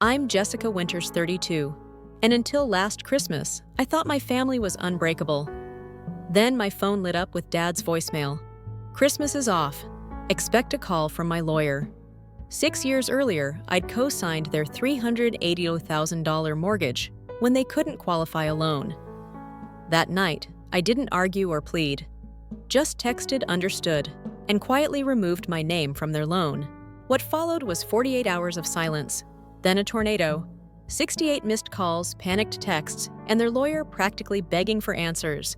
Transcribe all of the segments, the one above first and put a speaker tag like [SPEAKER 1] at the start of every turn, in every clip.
[SPEAKER 1] I'm Jessica Winters, 32, and until last Christmas, I thought my family was unbreakable. Then my phone lit up with Dad's voicemail. Christmas is off. Expect a call from my lawyer. 6 years earlier, I'd co-signed their $380,000 mortgage when they couldn't qualify a loan. That night, I didn't argue or plead. Just texted understood and quietly removed my name from their loan. What followed was 48 hours of silence, then a tornado, 68 missed calls, panicked texts, and their lawyer practically begging for answers.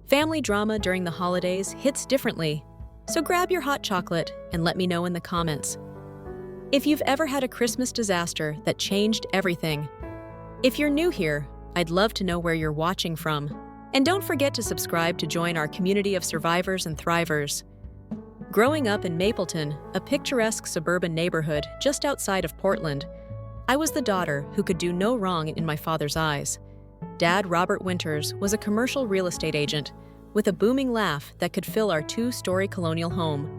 [SPEAKER 1] Family drama during the holidays hits differently, so grab your hot chocolate and let me know in the comments if you've ever had a Christmas disaster that changed everything. If you're new here, I'd love to know where you're watching from. And don't forget to subscribe to join our community of survivors and thrivers. Growing up in Mapleton, a picturesque suburban neighborhood just outside of Portland, I was the daughter who could do no wrong in my father's eyes. Dad, Robert Winters, was a commercial real estate agent with a booming laugh that could fill our 2-story colonial home.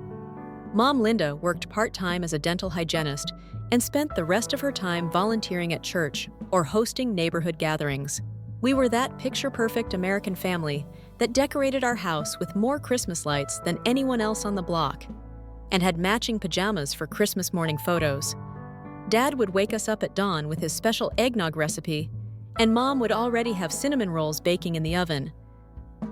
[SPEAKER 1] Mom, Linda, worked part-time as a dental hygienist and spent the rest of her time volunteering at church or hosting neighborhood gatherings. We were that picture-perfect American family that decorated our house with more Christmas lights than anyone else on the block and had matching pajamas for Christmas morning photos. Dad would wake us up at dawn with his special eggnog recipe, and Mom would already have cinnamon rolls baking in the oven.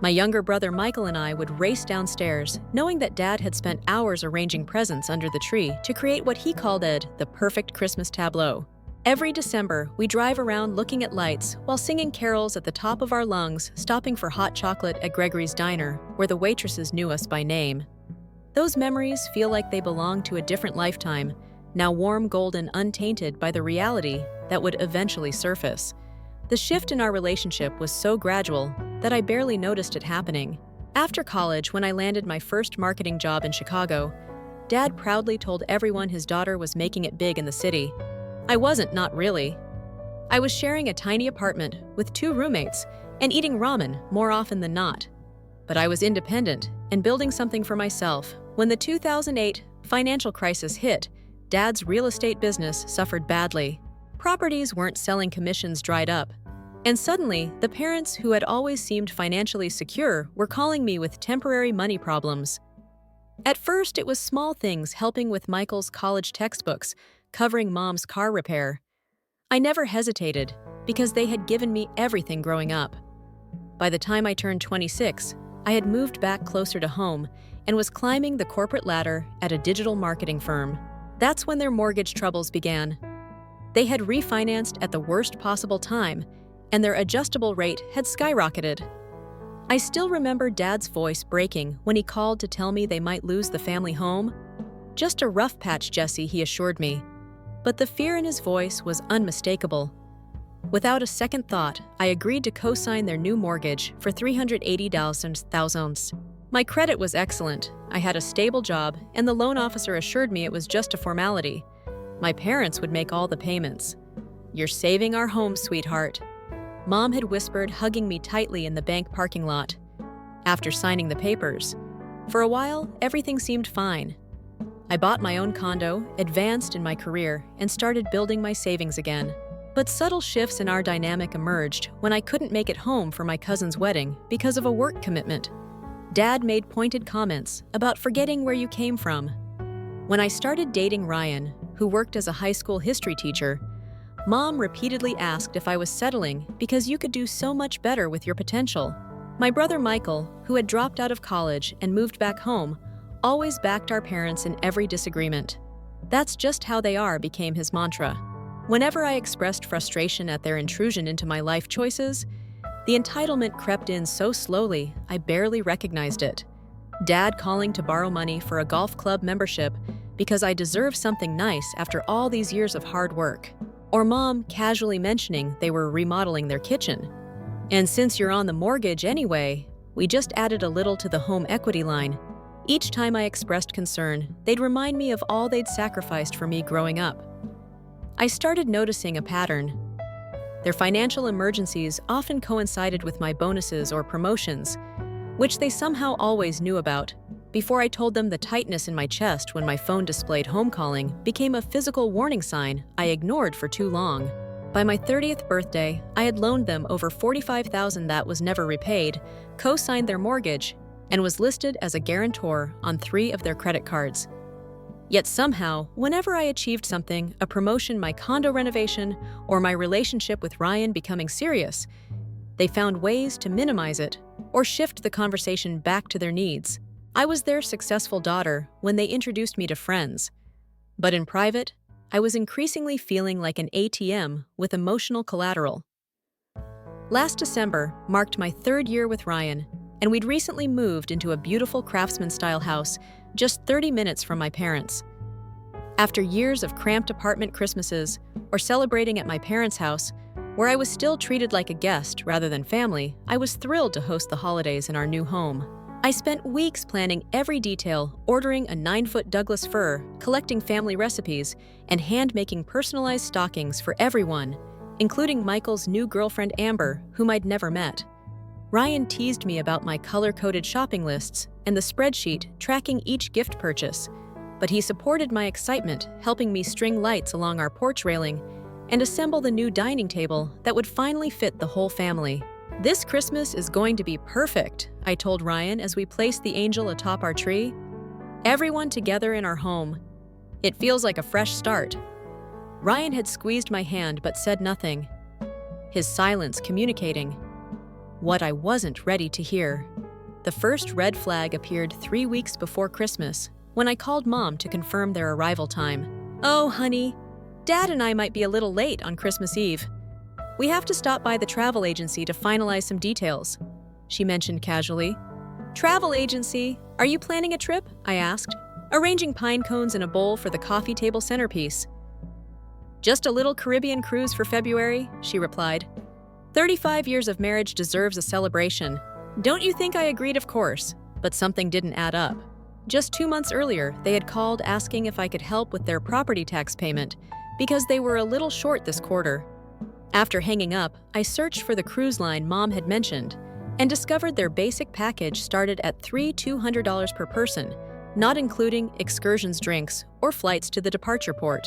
[SPEAKER 1] My younger brother Michael and I would race downstairs, knowing that Dad had spent hours arranging presents under the tree to create what he called the perfect Christmas tableau. Every December, we drive around looking at lights while singing carols at the top of our lungs, stopping for hot chocolate at Gregory's Diner, where the waitresses knew us by name. Those memories feel like they belong to a different lifetime, now warm, golden, untainted by the reality that would eventually surface. The shift in our relationship was so gradual that I barely noticed it happening. After college, when I landed my first marketing job in Chicago, Dad proudly told everyone his daughter was making it big in the city. I wasn't, not really. I was sharing a tiny apartment with 2 roommates and eating ramen more often than not. But I was independent and building something for myself. When the 2008 financial crisis hit, Dad's real estate business suffered badly. Properties weren't selling, commissions dried up. And suddenly, the parents who had always seemed financially secure were calling me with temporary money problems. At first, it was small things, helping with Michael's college textbooks, covering Mom's car repair. I never hesitated because they had given me everything growing up. By the time I turned 26, I had moved back closer to home and was climbing the corporate ladder at a digital marketing firm. That's when their mortgage troubles began. They had refinanced at the worst possible time, and their adjustable rate had skyrocketed. I still remember Dad's voice breaking when he called to tell me they might lose the family home. "Just a rough patch, Jesse," he assured me. But the fear in his voice was unmistakable. Without a second thought, I agreed to co-sign their new mortgage for $380,000. My credit was excellent. I had a stable job, and the loan officer assured me it was just a formality. My parents would make all the payments. "You're saving our home, sweetheart," Mom had whispered, hugging me tightly in the bank parking lot. After signing the papers, for a while, everything seemed fine. I bought my own condo, advanced in my career, and started building my savings again. But subtle shifts in our dynamic emerged when I couldn't make it home for my cousin's wedding because of a work commitment. Dad made pointed comments about forgetting where you came from. When I started dating Ryan, who worked as a high school history teacher, Mom repeatedly asked if I was settling because you could do so much better with your potential. My brother Michael, who had dropped out of college and moved back home, always backed our parents in every disagreement. "That's just how they are," became his mantra. Whenever I expressed frustration at their intrusion into my life choices, the entitlement crept in so slowly I barely recognized it. Dad calling to borrow money for a golf club membership because I deserved something nice after all these years of hard work. Or Mom casually mentioning they were remodeling their kitchen. "And since you're on the mortgage anyway, we just added a little to the home equity line." Each time I expressed concern, they'd remind me of all they'd sacrificed for me growing up. I started noticing a pattern. Their financial emergencies often coincided with my bonuses or promotions, which they somehow always knew about. before I told them the tightness in my chest when my phone displayed home calling became a physical warning sign I ignored for too long. By my 30th birthday, I had loaned them over $45,000 that was never repaid, co-signed their mortgage, and was listed as a guarantor on 3 of their credit cards. Yet somehow, whenever I achieved something, a promotion, my condo renovation, or my relationship with Ryan becoming serious, they found ways to minimize it or shift the conversation back to their needs. I was their successful daughter when they introduced me to friends. But in private, I was increasingly feeling like an ATM with emotional collateral. Last December marked my 3rd year with Ryan, and we'd recently moved into a beautiful craftsman-style house just 30 minutes from my parents. After years of cramped apartment Christmases or celebrating at my parents' house, where I was still treated like a guest rather than family, I was thrilled to host the holidays in our new home. I spent weeks planning every detail, ordering a 9-foot Douglas fir, collecting family recipes, and hand-making personalized stockings for everyone, including Michael's new girlfriend Amber, whom I'd never met. Ryan teased me about my color-coded shopping lists and the spreadsheet tracking each gift purchase, but he supported my excitement, helping me string lights along our porch railing and assemble the new dining table that would finally fit the whole family. "This Christmas is going to be perfect," I told Ryan as we placed the angel atop our tree. "Everyone together in our home. It feels like a fresh start." Ryan had squeezed my hand but said nothing, his silence communicating what I wasn't ready to hear. The first red flag appeared 3 weeks before Christmas, when I called Mom to confirm their arrival time. "Oh, honey, Dad and I might be a little late on Christmas Eve. We have to stop by the travel agency to finalize some details," she mentioned casually. "Travel agency? Are you planning a trip?" I asked, arranging pine cones in a bowl for the coffee table centerpiece. "Just a little Caribbean cruise for February," she replied. 35 years of marriage deserves a celebration. Don't you think I agreed, of course, but something didn't add up. Just 2 months earlier, they had called asking if I could help with their property tax payment because they were a little short this quarter. After hanging up, I searched for the cruise line Mom had mentioned and discovered their basic package started at $200 per person, not including excursions, drinks, or flights to the departure port.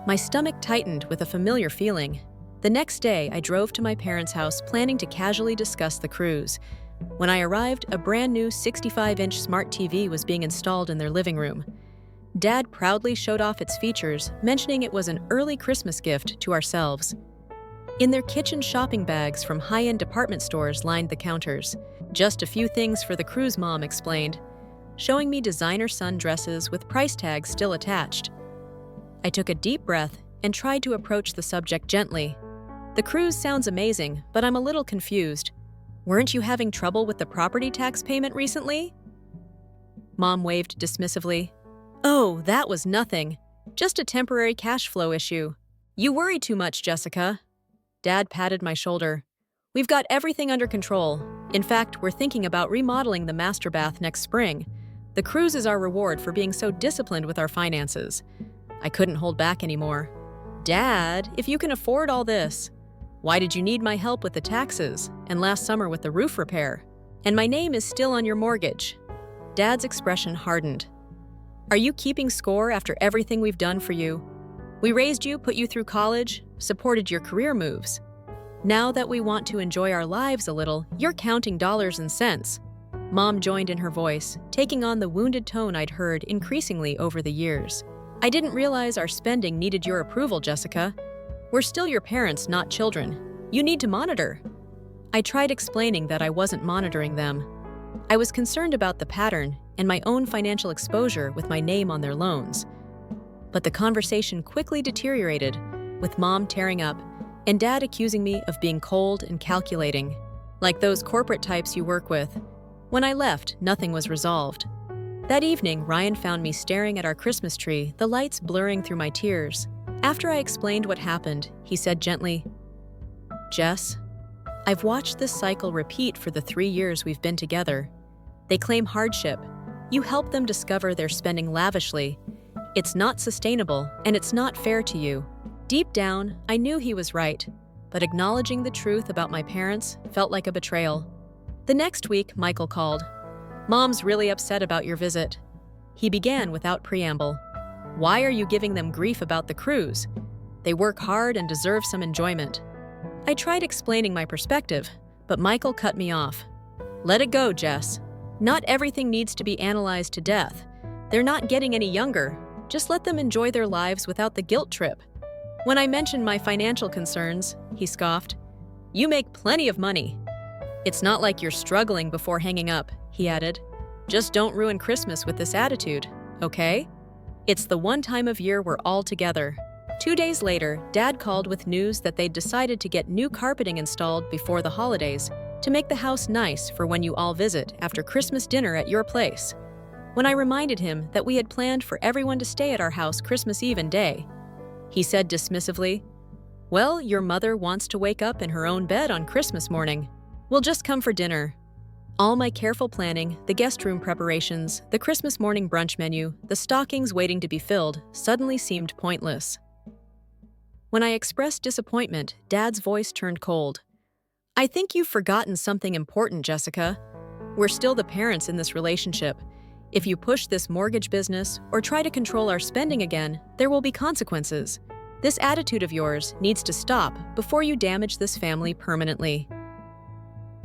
[SPEAKER 1] My stomach tightened with a familiar feeling. The next day, I drove to my parents' house planning to casually discuss the cruise. When I arrived, a brand new 65-inch smart TV was being installed in their living room. Dad proudly showed off its features, mentioning it was an early Christmas gift to ourselves. In their kitchen, shopping bags from high-end department stores lined the counters. "Just a few things for the cruise," Mom explained, showing me designer sundresses with price tags still attached. I took a deep breath and tried to approach the subject gently. "The cruise sounds amazing, but I'm a little confused. Weren't you having trouble with the property tax payment recently?" Mom waved dismissively. "Oh, that was nothing. Just a temporary cash flow issue. You worry too much, Jessica." Dad patted my shoulder. "We've got everything under control. In fact, we're thinking about remodeling the master bath next spring. The cruise is our reward for being so disciplined with our finances." I couldn't hold back anymore. "Dad, if you can afford all this, why did you need my help with the taxes and last summer with the roof repair? And my name is still on your mortgage." Dad's expression hardened. "Are you keeping score after everything we've done for you? We raised you, put you through college, supported your career moves. Now that we want to enjoy our lives a little, you're counting dollars and cents." Mom joined in her voice, taking on the wounded tone I'd heard increasingly over the years. "I didn't realize our spending needed your approval, Jessica. We're still your parents, not children. You need to monitor." I tried explaining that I wasn't monitoring them. I was concerned about the pattern and my own financial exposure with my name on their loans. But the conversation quickly deteriorated, with Mom tearing up and Dad accusing me of being cold and calculating, like those corporate types you work with. When I left, nothing was resolved. That evening, Ryan found me staring at our Christmas tree, the lights blurring through my tears. After I explained what happened, he said gently, "Jess, I've watched this cycle repeat for the 3 years we've been together. They claim hardship. You help them discover they're spending lavishly. It's not sustainable, and it's not fair to you." Deep down, I knew he was right, but acknowledging the truth about my parents felt like a betrayal. The next week, Michael called. "Mom's really upset about your visit." He began without preamble. "Why are you giving them grief about the cruise? They work hard and deserve some enjoyment." I tried explaining my perspective, but Michael cut me off. "Let it go, Jess. Not everything needs to be analyzed to death. They're not getting any younger. Just let them enjoy their lives without the guilt trip." When I mentioned my financial concerns, he scoffed. "You make plenty of money." "It's not like you're struggling," before hanging up, he added. "Just don't ruin Christmas with this attitude, okay? It's the one time of year we're all together." 2 days later, Dad called with news that they'd decided to get new carpeting installed before the holidays to make the house nice for when you all visit after Christmas dinner at your place. When I reminded him that we had planned for everyone to stay at our house Christmas Eve and day, he said dismissively, "Well, your mother wants to wake up in her own bed on Christmas morning. We'll just come for dinner." All my careful planning, the guest room preparations, the Christmas morning brunch menu, the stockings waiting to be filled, suddenly seemed pointless. When I expressed disappointment, Dad's voice turned cold. "I think you've forgotten something important, Jessica. We're still the parents in this relationship. If you push this mortgage business or try to control our spending again, there will be consequences. This attitude of yours needs to stop before you damage this family permanently."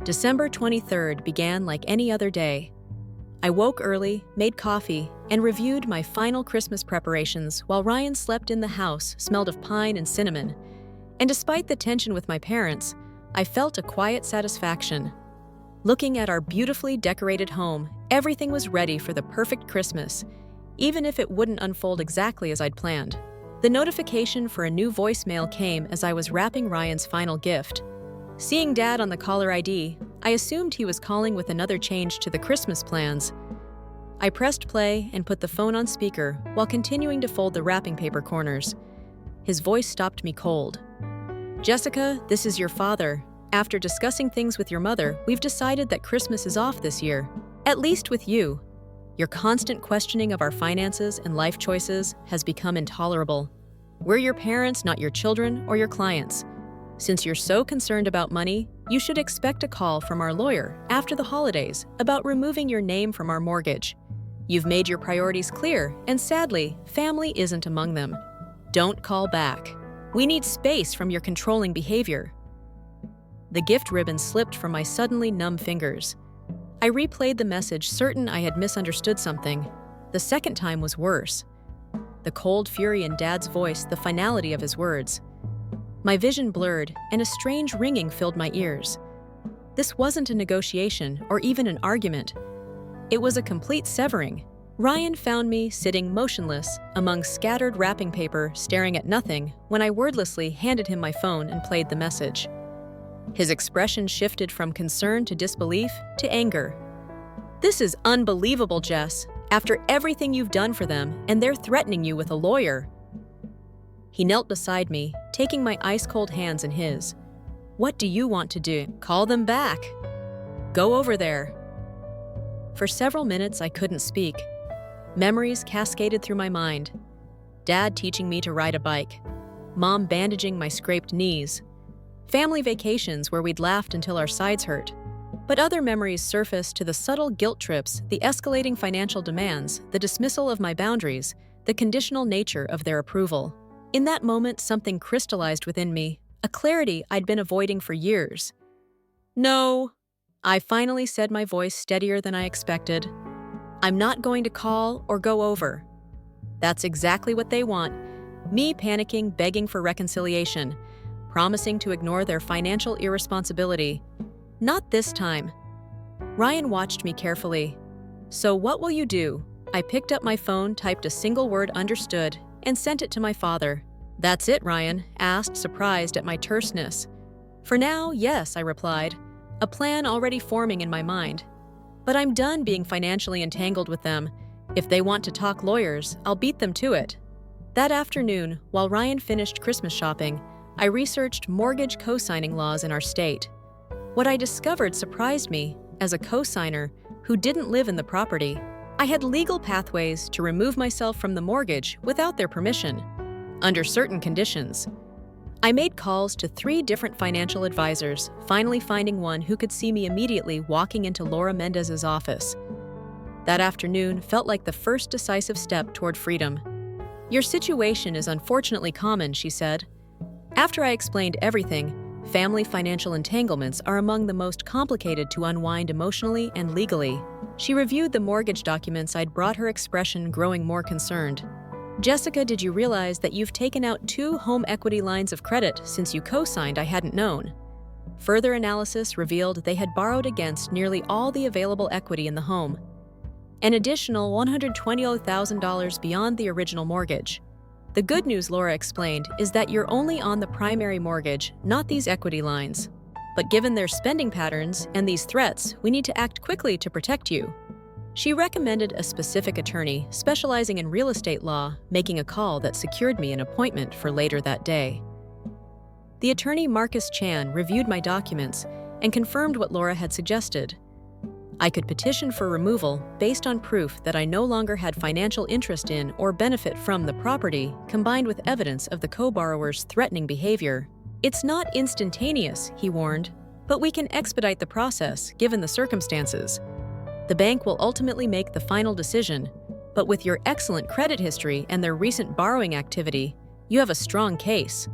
[SPEAKER 1] December 23rd began like any other day. I woke early, made coffee, and reviewed my final Christmas preparations while Ryan slept in the house smelled of pine and cinnamon. And despite the tension with my parents, I felt a quiet satisfaction. Looking at our beautifully decorated home, everything was ready for the perfect Christmas, even if it wouldn't unfold exactly as I'd planned. The notification for a new voicemail came as I was wrapping Ryan's final gift. Seeing Dad on the caller ID, I assumed he was calling with another change to the Christmas plans. I pressed play and put the phone on speaker while continuing to fold the wrapping paper corners. His voice stopped me cold. "Jessica, this is your father. After discussing things with your mother, we've decided that Christmas is off this year, at least with you. Your constant questioning of our finances and life choices has become intolerable. We're your parents, not your children or your clients. Since you're so concerned about money, you should expect a call from our lawyer after the holidays about removing your name from our mortgage. You've made your priorities clear, and sadly, family isn't among them. Don't call back. We need space from your controlling behavior." The gift ribbon slipped from my suddenly numb fingers. I replayed the message, certain I had misunderstood something. The second time was worse. The cold fury in Dad's voice, the finality of his words. My vision blurred, and a strange ringing filled my ears. This wasn't a negotiation or even an argument. It was a complete severing. Ryan found me sitting motionless among scattered wrapping paper, staring at nothing, when I wordlessly handed him my phone and played the message. His expression shifted from concern to disbelief to anger. "This is unbelievable, Jess. After everything you've done for them, and they're threatening you with a lawyer." He knelt beside me, taking my ice-cold hands in his. "What do you want to do? Call them back. Go over there." For several minutes, I couldn't speak. Memories cascaded through my mind. Dad teaching me to ride a bike. Mom bandaging my scraped knees. Family vacations where we'd laughed until our sides hurt. But other memories surfaced to the subtle guilt trips, the escalating financial demands, the dismissal of my boundaries, the conditional nature of their approval. In that moment, something crystallized within me, a clarity I'd been avoiding for years. "No," I finally said, my voice steadier than I expected. "I'm not going to call or go over." That's exactly what they want. Me panicking, begging for reconciliation, promising to ignore their financial irresponsibility. Not this time. Ryan watched me carefully. "So what will you do?" I picked up my phone, typed a single word "understood," and sent it to my father. "That's it, Ryan?" asked, surprised at my terseness. "For now, yes," I replied, a plan already forming in my mind. "But I'm done being financially entangled with them. If they want to talk lawyers, I'll beat them to it." That afternoon, while Ryan finished Christmas shopping, I researched mortgage co-signing laws in our state. What I discovered surprised me. As a co-signer who didn't live in the property, I had legal pathways to remove myself from the mortgage without their permission, under certain conditions. I made calls to 3 different financial advisors, finally finding one who could see me immediately walking into Laura Mendez's office. That afternoon felt like the first decisive step toward freedom. "Your situation is unfortunately common," she said. After I explained everything, family financial entanglements are among the most complicated to unwind emotionally and legally. She reviewed the mortgage documents I'd brought, her expression growing more concerned. "Jessica, did you realize that you've taken out 2 home equity lines of credit since you co-signed? I hadn't known." Further analysis revealed they had borrowed against nearly all the available equity in the home, an additional $120,000 beyond the original mortgage. "The good news," Laura explained, "is that you're only on the primary mortgage, not these equity lines. But given their spending patterns and these threats, we need to act quickly to protect you." She recommended a specific attorney specializing in real estate law, making a call that secured me an appointment for later that day. The attorney, Marcus Chan, reviewed my documents and confirmed what Laura had suggested. I could petition for removal based on proof that I no longer had financial interest in or benefit from the property, combined with evidence of the co-borrower's threatening behavior. "It's not instantaneous," he warned, "but we can expedite the process given the circumstances. The bank will ultimately make the final decision, but with your excellent credit history and their recent borrowing activity, you have a strong case."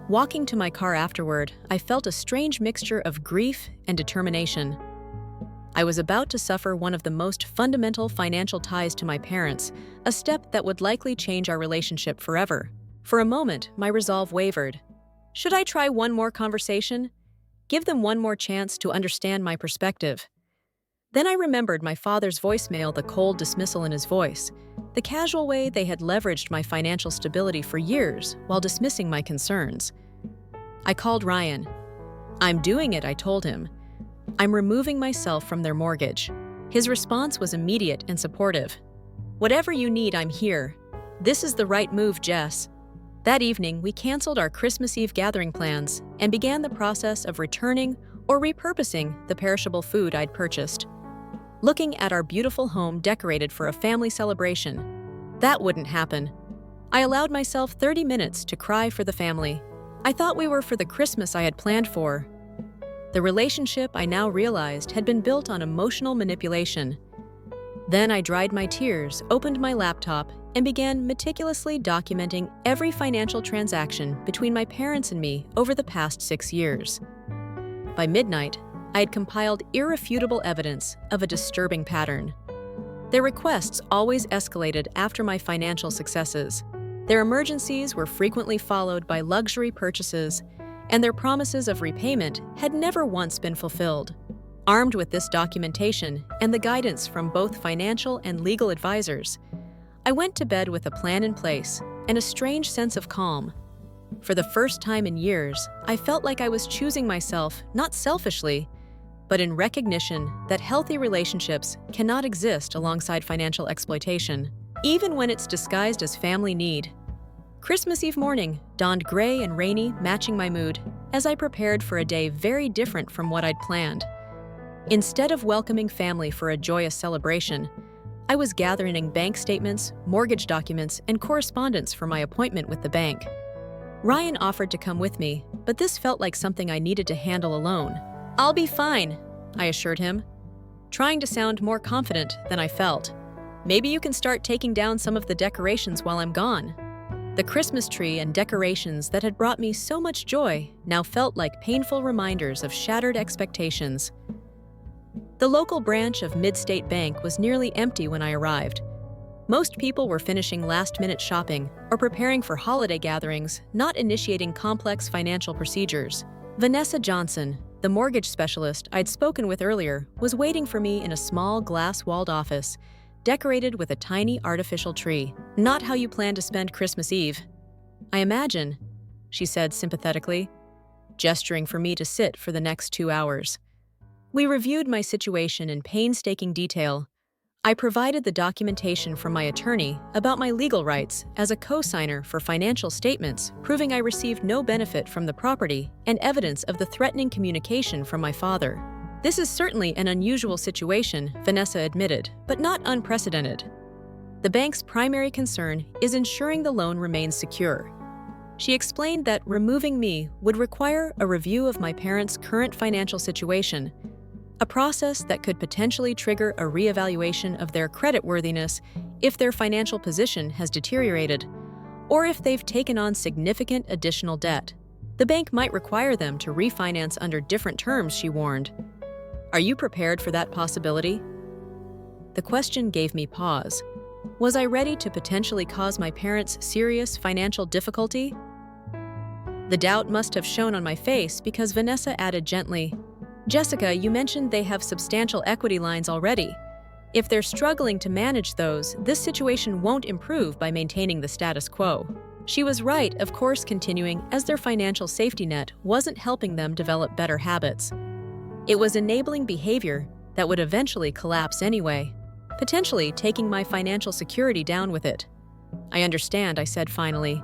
[SPEAKER 1] Walking to my car afterward, I felt a strange mixture of grief and determination. I was about to suffer one of the most fundamental financial ties to my parents, a step that would likely change our relationship forever. For a moment, my resolve wavered. Should I try one more conversation? Give them one more chance to understand my perspective? Then I remembered my father's voicemail, the cold dismissal in his voice, the casual way they had leveraged my financial stability for years while dismissing my concerns. I called Ryan. "I'm doing it," I told him. "I'm removing myself from their mortgage." His response was immediate and supportive. "Whatever you need, I'm here. This is the right move, Jess." That evening, we canceled our Christmas Eve gathering plans and began the process of returning or repurposing the perishable food I'd purchased. Looking at our beautiful home decorated for a family celebration, that wouldn't happen. I allowed myself 30 minutes to cry for the family. I thought we were for the Christmas I had planned for. The relationship, I now realized, had been built on emotional manipulation. Then I dried my tears, opened my laptop, and began meticulously documenting every financial transaction between my parents and me over the past 6 years. By midnight, I had compiled irrefutable evidence of a disturbing pattern. Their requests always escalated after my financial successes. Their emergencies were frequently followed by luxury purchases, and their promises of repayment had never once been fulfilled. Armed with this documentation and the guidance from both financial and legal advisors, I went to bed with a plan in place and a strange sense of calm. For the first time in years, I felt like I was choosing myself, not selfishly, but in recognition that healthy relationships cannot exist alongside financial exploitation, even when it's disguised as family need. Christmas Eve morning dawned gray and rainy, matching my mood, as I prepared for a day very different from what I'd planned. Instead of welcoming family for a joyous celebration, I was gathering bank statements, mortgage documents, and correspondence for my appointment with the bank. Ryan offered to come with me, but this felt like something I needed to handle alone. "I'll be fine," I assured him, trying to sound more confident than I felt. "Maybe you can start taking down some of the decorations while I'm gone." The Christmas tree and decorations that had brought me so much joy now felt like painful reminders of shattered expectations. The local branch of Mid-State Bank was nearly empty when I arrived. Most people were finishing last-minute shopping or preparing for holiday gatherings, not initiating complex financial procedures. Vanessa Johnson, the mortgage specialist I'd spoken with earlier, was waiting for me in a small glass-walled office, decorated with a tiny artificial tree. "Not how you plan to spend Christmas Eve, I imagine," she said sympathetically, gesturing for me to sit for the next 2 hours. We reviewed my situation in painstaking detail. I provided the documentation from my attorney about my legal rights as a co-signer for financial statements proving I received no benefit from the property and evidence of the threatening communication from my father. "This is certainly an unusual situation," Vanessa admitted, "but not unprecedented. The bank's primary concern is ensuring the loan remains secure." She explained that removing me would require a review of my parents' current financial situation, a process that could potentially trigger a reevaluation of their creditworthiness if their financial position has deteriorated, or if they've taken on significant additional debt. The bank might require them to refinance under different terms, she warned. Are you prepared for that possibility? The question gave me pause. Was I ready to potentially cause my parents serious financial difficulty? The doubt must have shown on my face because Vanessa added gently, Jessica, you mentioned they have substantial equity lines already. If they're struggling to manage those, this situation won't improve by maintaining the status quo. She was right, of course, continuing, as their financial safety net wasn't helping them develop better habits. It was enabling behavior that would eventually collapse anyway, potentially taking my financial security down with it. I understand, I said finally.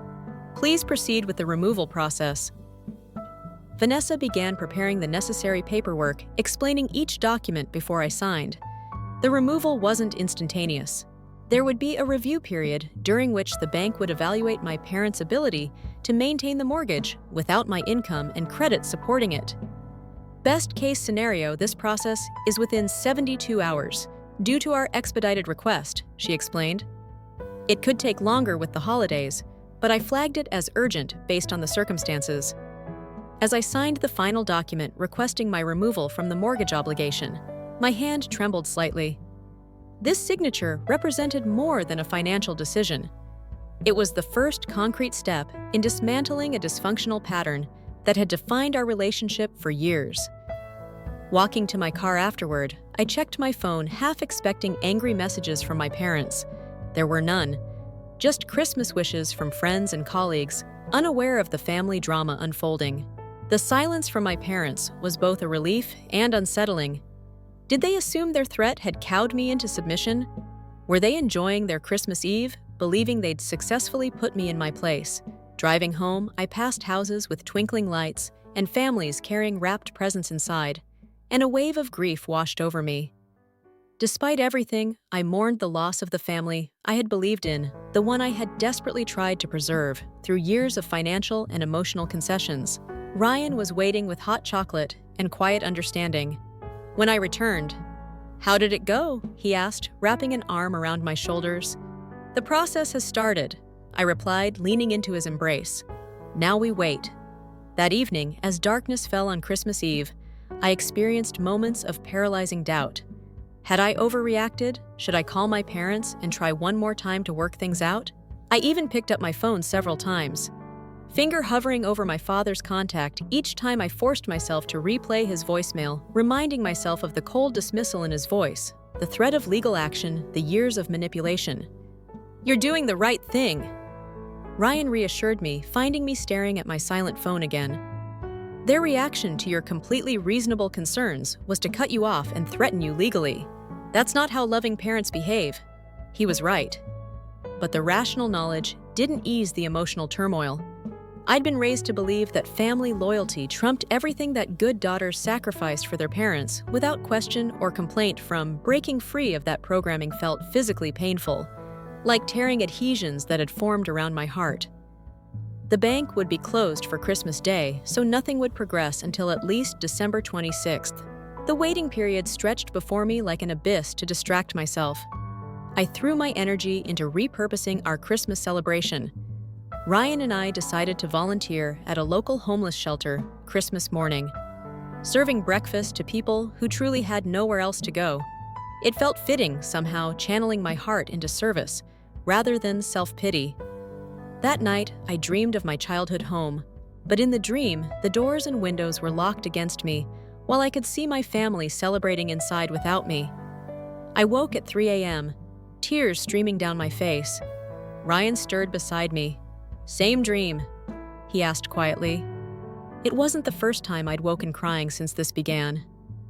[SPEAKER 1] Please proceed with the removal process. Vanessa began preparing the necessary paperwork, explaining each document before I signed. The removal wasn't instantaneous. There would be a review period during which the bank would evaluate my parents' ability to maintain the mortgage without my income and credit supporting it. Best case scenario, this process is within 72 hours, due to our expedited request, she explained. It could take longer with the holidays, but I flagged it as urgent based on the circumstances. As I signed the final document requesting my removal from the mortgage obligation, my hand trembled slightly. This signature represented more than a financial decision. It was the first concrete step in dismantling a dysfunctional pattern that had defined our relationship for years. Walking to my car afterward, I checked my phone, half expecting angry messages from my parents. There were none. Just Christmas wishes from friends and colleagues, unaware of the family drama unfolding. The silence from my parents was both a relief and unsettling. Did they assume their threat had cowed me into submission? Were they enjoying their Christmas Eve, believing they'd successfully put me in my place? Driving home, I passed houses with twinkling lights and families carrying wrapped presents inside, and a wave of grief washed over me. Despite everything, I mourned the loss of the family I had believed in, the one I had desperately tried to preserve through years of financial and emotional concessions. Ryan was waiting with hot chocolate and quiet understanding. When I returned, "How did it go?" he asked, wrapping an arm around my shoulders. "The process has started," I replied, leaning into his embrace. "Now we wait." That evening, as darkness fell on Christmas Eve, I experienced moments of paralyzing doubt. Had I overreacted? Should I call my parents and try one more time to work things out? I even picked up my phone several times, finger hovering over my father's contact each time I forced myself to replay his voicemail, reminding myself of the cold dismissal in his voice, the threat of legal action, the years of manipulation. "You're doing the right thing," Ryan reassured me, finding me staring at my silent phone again. "Their reaction to your completely reasonable concerns was to cut you off and threaten you legally. That's not how loving parents behave." He was right. But the rational knowledge didn't ease the emotional turmoil. I'd been raised to believe that family loyalty trumped everything that good daughters sacrificed for their parents without question or complaint. From breaking free of that programming felt physically painful, like tearing adhesions that had formed around my heart. The bank would be closed for Christmas Day, so nothing would progress until at least December 26th. The waiting period stretched before me like an abyss to distract myself. I threw my energy into repurposing our Christmas celebration. Ryan and I decided to volunteer at a local homeless shelter Christmas morning, serving breakfast to people who truly had nowhere else to go. It felt fitting, somehow, channeling my heart into service rather than self-pity. That night, I dreamed of my childhood home, but in the dream, the doors and windows were locked against me, while I could see my family celebrating inside without me. I woke at 3 a.m., tears streaming down my face. Ryan stirred beside me. "Same dream?" he asked quietly. It wasn't the first time I'd woken crying since this began.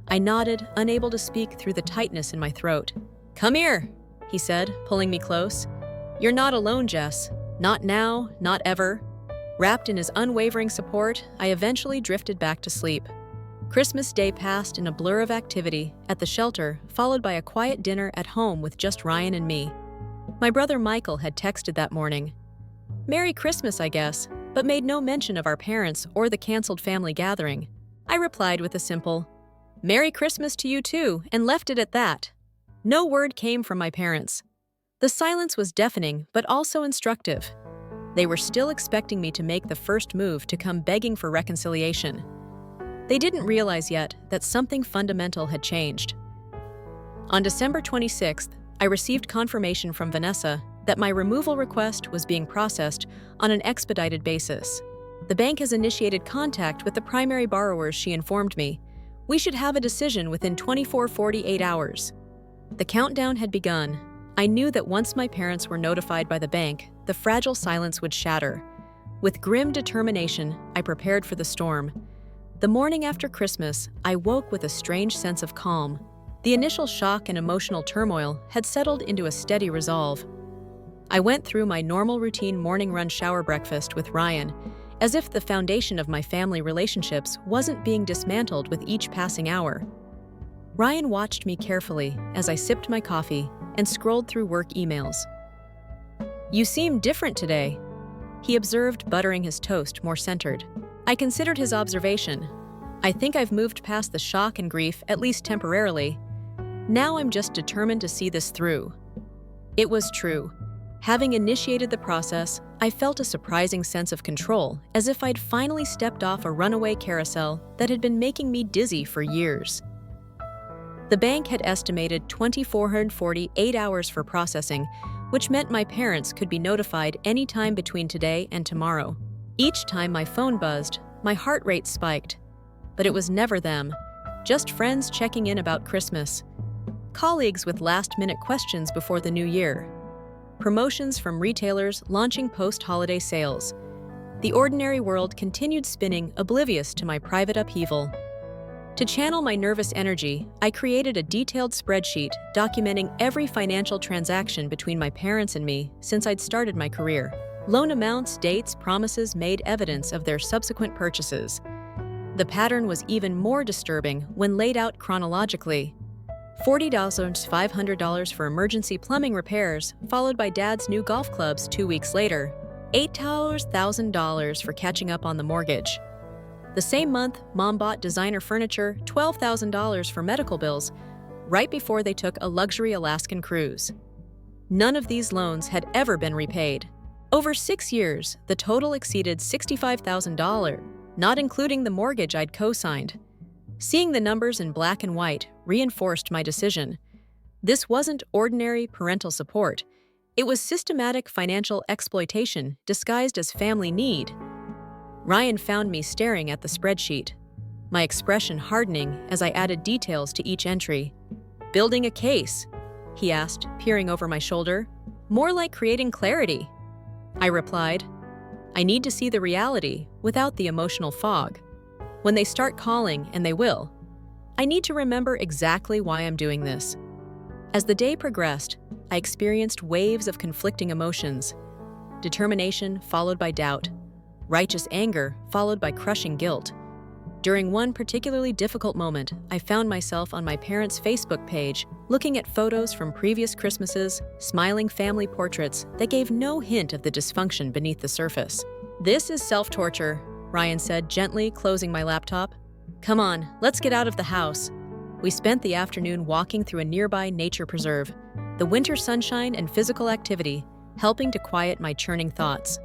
[SPEAKER 1] I nodded, unable to speak through the tightness in my throat. "Come here," he said, pulling me close. "You're not alone, Jess. Not now, not ever." Wrapped in his unwavering support, I eventually drifted back to sleep. Christmas Day passed in a blur of activity at the shelter, followed by a quiet dinner at home with just Ryan and me. My brother Michael had texted that morning. "Merry Christmas, I guess," but made no mention of our parents or the canceled family gathering. I replied with a simple, Merry Christmas to you too, and left it at that. No word came from my parents. The silence was deafening, but also instructive. They were still expecting me to make the first move to come begging for reconciliation. They didn't realize yet that something fundamental had changed. On December 26th, I received confirmation from Vanessa that my removal request was being processed on an expedited basis. The bank has initiated contact with the primary borrowers, she informed me. We should have a decision within 48 hours. The countdown had begun. I knew that once my parents were notified by the bank, the fragile silence would shatter. With grim determination, I prepared for the storm. The morning after Christmas, I woke with a strange sense of calm. The initial shock and emotional turmoil had settled into a steady resolve. I went through my normal routine morning run shower breakfast with Ryan, as if the foundation of my family relationships wasn't being dismantled with each passing hour. Ryan watched me carefully as I sipped my coffee and scrolled through work emails. "You seem different today," he observed, buttering his toast more centered. I considered his observation. I think I've moved past the shock and grief, at least temporarily. Now I'm just determined to see this through. It was true. Having initiated the process, I felt a surprising sense of control, as if I'd finally stepped off a runaway carousel that had been making me dizzy for years. The bank had estimated 2,448 hours for processing, which meant my parents could be notified any time between today and tomorrow. Each time my phone buzzed, my heart rate spiked. But it was never them, just friends checking in about Christmas, colleagues with last-minute questions before the new year, promotions from retailers launching post-holiday sales. The ordinary world continued spinning, oblivious to my private upheaval. To channel my nervous energy, I created a detailed spreadsheet documenting every financial transaction between my parents and me since I'd started my career. Loan amounts, dates, promises made evidence of their subsequent purchases. The pattern was even more disturbing when laid out chronologically. $40,500 for emergency plumbing repairs, followed by Dad's new golf clubs 2 weeks later. $8,000 for catching up on the mortgage. The same month, Mom bought designer furniture, $12,000 for medical bills, right before they took a luxury Alaskan cruise. None of these loans had ever been repaid. Over 6 years, the total exceeded $65,000, not including the mortgage I'd co-signed. Seeing the numbers in black and white reinforced my decision. This wasn't ordinary parental support. It was systematic financial exploitation disguised as family need. Ryan found me staring at the spreadsheet, my expression hardening as I added details to each entry. "Building a case?" he asked, peering over my shoulder. "More like creating clarity," I replied. "I need to see the reality without the emotional fog. When they start calling, and they will, I need to remember exactly why I'm doing this." As the day progressed, I experienced waves of conflicting emotions. Determination followed by doubt. Righteous anger followed by crushing guilt. During one particularly difficult moment, I found myself on my parents' Facebook page, looking at photos from previous Christmases, smiling family portraits that gave no hint of the dysfunction beneath the surface. "This is self-torture," Ryan said, gently closing my laptop. "Come on, let's get out of the house." We spent the afternoon walking through a nearby nature preserve, the winter sunshine and physical activity helping to quiet my churning thoughts.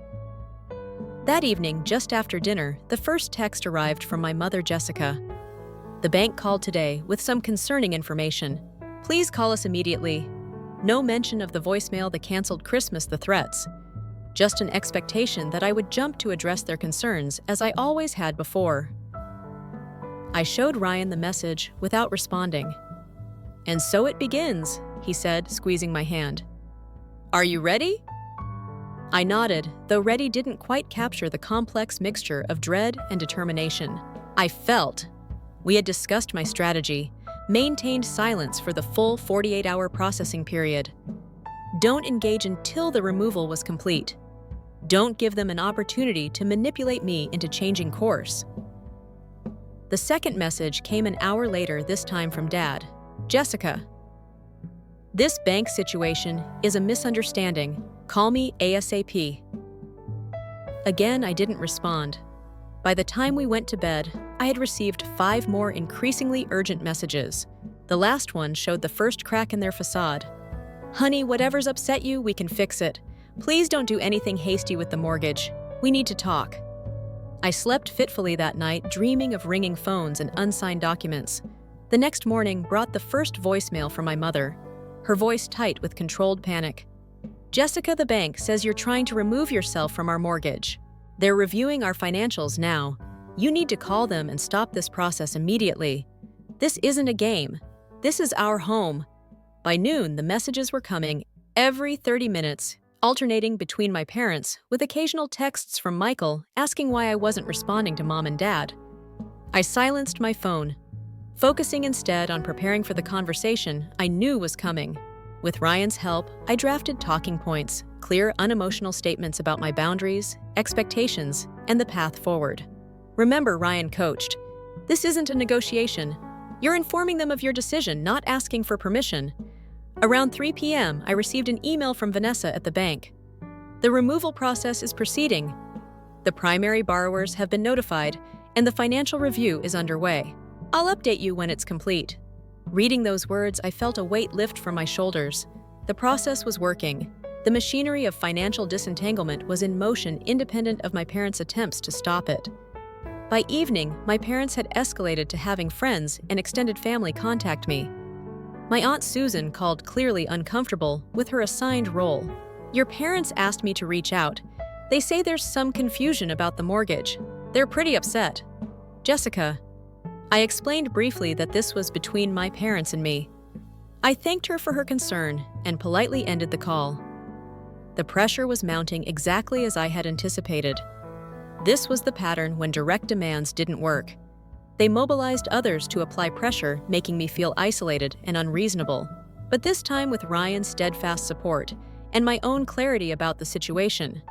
[SPEAKER 1] That evening, just after dinner, the first text arrived from my mother, Jessica. "The bank called today with some concerning information. Please call us immediately." No mention of the voicemail that canceled Christmas, the threats. Just an expectation that I would jump to address their concerns as I always had before. I showed Ryan the message without responding. "And so it begins," he said, squeezing my hand. "Are you ready?" I nodded, though ready didn't quite capture the complex mixture of dread and determination. I felt. We had discussed my strategy, maintained silence for the full 48-hour processing period. Don't engage until the removal was complete. Don't give them an opportunity to manipulate me into changing course. The second message came an hour later, this time from Dad. "Jessica, this bank situation is a misunderstanding. Call me ASAP." Again, I didn't respond. By the time we went to bed, I had received 5 more increasingly urgent messages. The last one showed the first crack in their facade. "Honey, whatever's upset you, we can fix it. Please don't do anything hasty with the mortgage. We need to talk." I slept fitfully that night, dreaming of ringing phones and unsigned documents. The next morning brought the first voicemail from my mother, her voice tight with controlled panic. "Jessica, the bank says you're trying to remove yourself from our mortgage. They're reviewing our financials now. You need to call them and stop this process immediately. This isn't a game. This is our home." By noon, the messages were coming every 30 minutes, alternating between my parents, with occasional texts from Michael asking why I wasn't responding to Mom and Dad. I silenced my phone, focusing instead on preparing for the conversation I knew was coming. With Ryan's help, I drafted talking points, clear, unemotional statements about my boundaries, expectations, and the path forward. Remember, Ryan coached, "This isn't a negotiation. You're informing them of your decision, not asking for permission." Around 3 p.m., I received an email from Vanessa at the bank. "The removal process is proceeding. The primary borrowers have been notified, and the financial review is underway. I'll update you when it's complete." Reading those words, I felt a weight lift from my shoulders. The process was working. The machinery of financial disentanglement was in motion, independent of my parents' attempts to stop it. By evening, my parents had escalated to having friends and extended family contact me. My Aunt Susan called, clearly uncomfortable with her assigned role. "Your parents asked me to reach out. They say there's some confusion about the mortgage. They're pretty upset. Jessica." I explained briefly that this was between my parents and me. I thanked her for her concern and politely ended the call. The pressure was mounting exactly as I had anticipated. This was the pattern when direct demands didn't work. They mobilized others to apply pressure, making me feel isolated and unreasonable. But this time with Ryan's steadfast support and my own clarity about the situation.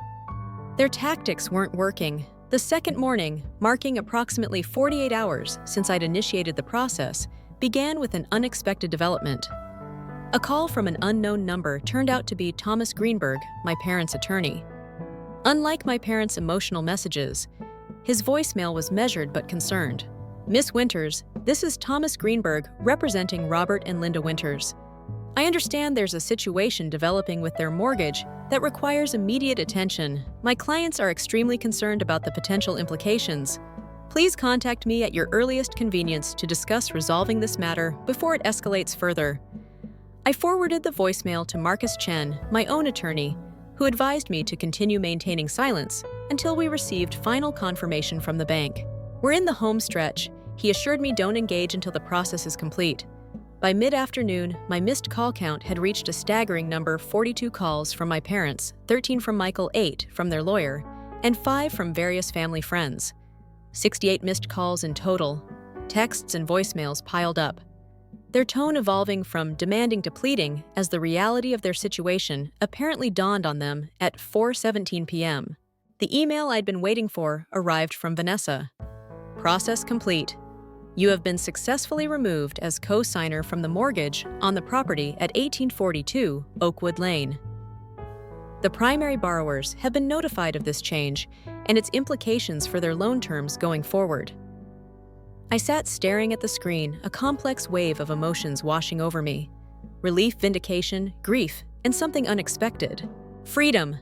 [SPEAKER 1] Their tactics weren't working. The second morning, marking approximately 48 hours since I'd initiated the process, began with an unexpected development. A call from an unknown number turned out to be Thomas Greenberg, my parents' attorney. Unlike my parents' emotional messages, his voicemail was measured but concerned. "Miss Winters, this is Thomas Greenberg representing Robert and Linda Winters. I understand there's a situation developing with their mortgage that requires immediate attention. My clients are extremely concerned about the potential implications. Please contact me at your earliest convenience to discuss resolving this matter before it escalates further." I forwarded the voicemail to Marcus Chen, my own attorney, who advised me to continue maintaining silence until we received final confirmation from the bank. "We're in the home stretch," he assured me. "Don't engage until the process is complete." By mid-afternoon, my missed call count had reached a staggering number: 42 calls from my parents, 13 from Michael, 8 from their lawyer, and 5 from various family friends. 68 missed calls in total. Texts and voicemails piled up, their tone evolving from demanding to pleading as the reality of their situation apparently dawned on them at 4:17 p.m. The email I'd been waiting for arrived from Vanessa. "Process complete. You have been successfully removed as co-signer from the mortgage on the property at 1842 Oakwood Lane. The primary borrowers have been notified of this change and its implications for their loan terms going forward." I sat staring at the screen, a complex wave of emotions washing over me. Relief, vindication, grief, and something unexpected. Freedom.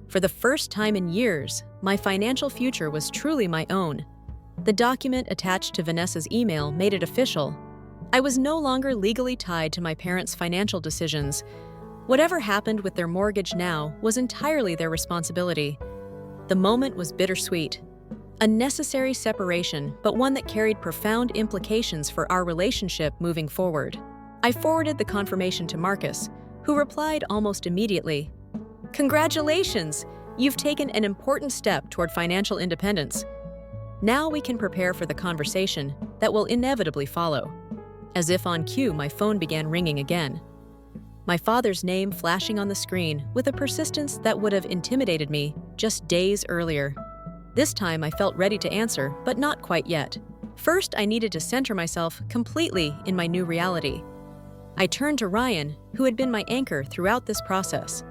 [SPEAKER 1] For the first time in years, my financial future was truly my own. The document attached to Vanessa's email made it official. I was no longer legally tied to my parents' financial decisions. Whatever happened with their mortgage now was entirely their responsibility. The moment was bittersweet. A necessary separation, but one that carried profound implications for our relationship moving forward. I forwarded the confirmation to Marcus, who replied almost immediately, "Congratulations! You've taken an important step toward financial independence. Now we can prepare for the conversation that will inevitably follow." As if on cue, my phone began ringing again. My father's name flashing on the screen with a persistence that would have intimidated me just days earlier. This time I felt ready to answer, but not quite yet. First, I needed to center myself completely in my new reality. I turned to Ryan, who had been my anchor throughout this process.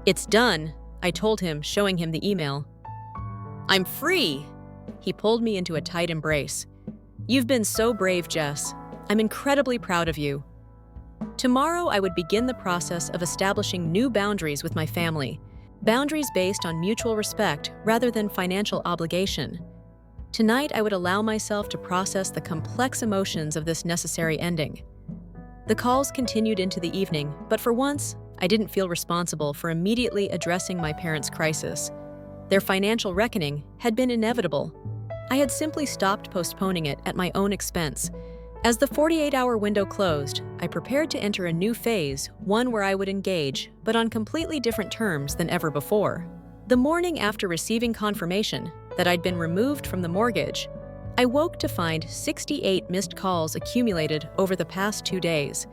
[SPEAKER 1] "It's done," I told him, showing him the email. "I'm free!" He pulled me into a tight embrace. You've been so brave, Jess. I'm incredibly proud of you. Tomorrow, I would begin the process of establishing new boundaries with my family, boundaries based on mutual respect rather than financial obligation. Tonight, I would allow myself to process the complex emotions of this necessary ending. The calls continued into the evening, but for once, I didn't feel responsible for immediately addressing my parents' crisis. Their financial reckoning had been inevitable. I had simply stopped postponing it at my own expense. As the 48-hour window closed, I prepared to enter a new phase, one where I would engage, but on completely different terms than ever before. The morning after receiving confirmation that I'd been removed from the mortgage, I woke to find 68 missed calls accumulated over the past 2 days.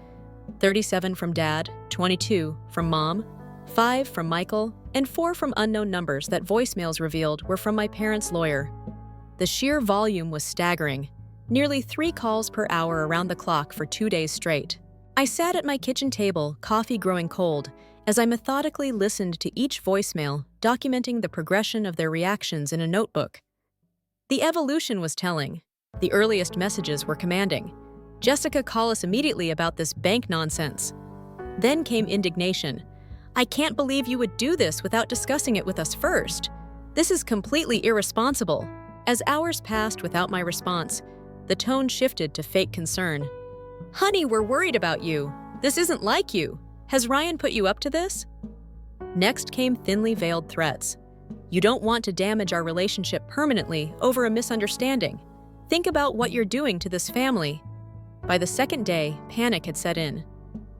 [SPEAKER 1] 37 from Dad, 22 from Mom, 5 from Michael, and 4 from unknown numbers that voicemails revealed were from my parents' lawyer. The sheer volume was staggering, nearly 3 calls per hour around the clock for 2 days straight. I sat at my kitchen table, coffee growing cold, as I methodically listened to each voicemail, documenting the progression of their reactions in a notebook. The evolution was telling. The earliest messages were commanding. "Jessica, call us immediately about this bank nonsense." Then came indignation. "I can't believe you would do this without discussing it with us first. This is completely irresponsible." As hours passed without my response, the tone shifted to fake concern. "Honey, we're worried about you. This isn't like you. Has Ryan put you up to this?" Next came thinly veiled threats. "You don't want to damage our relationship permanently over a misunderstanding. Think about what you're doing to this family." By the second day, panic had set in.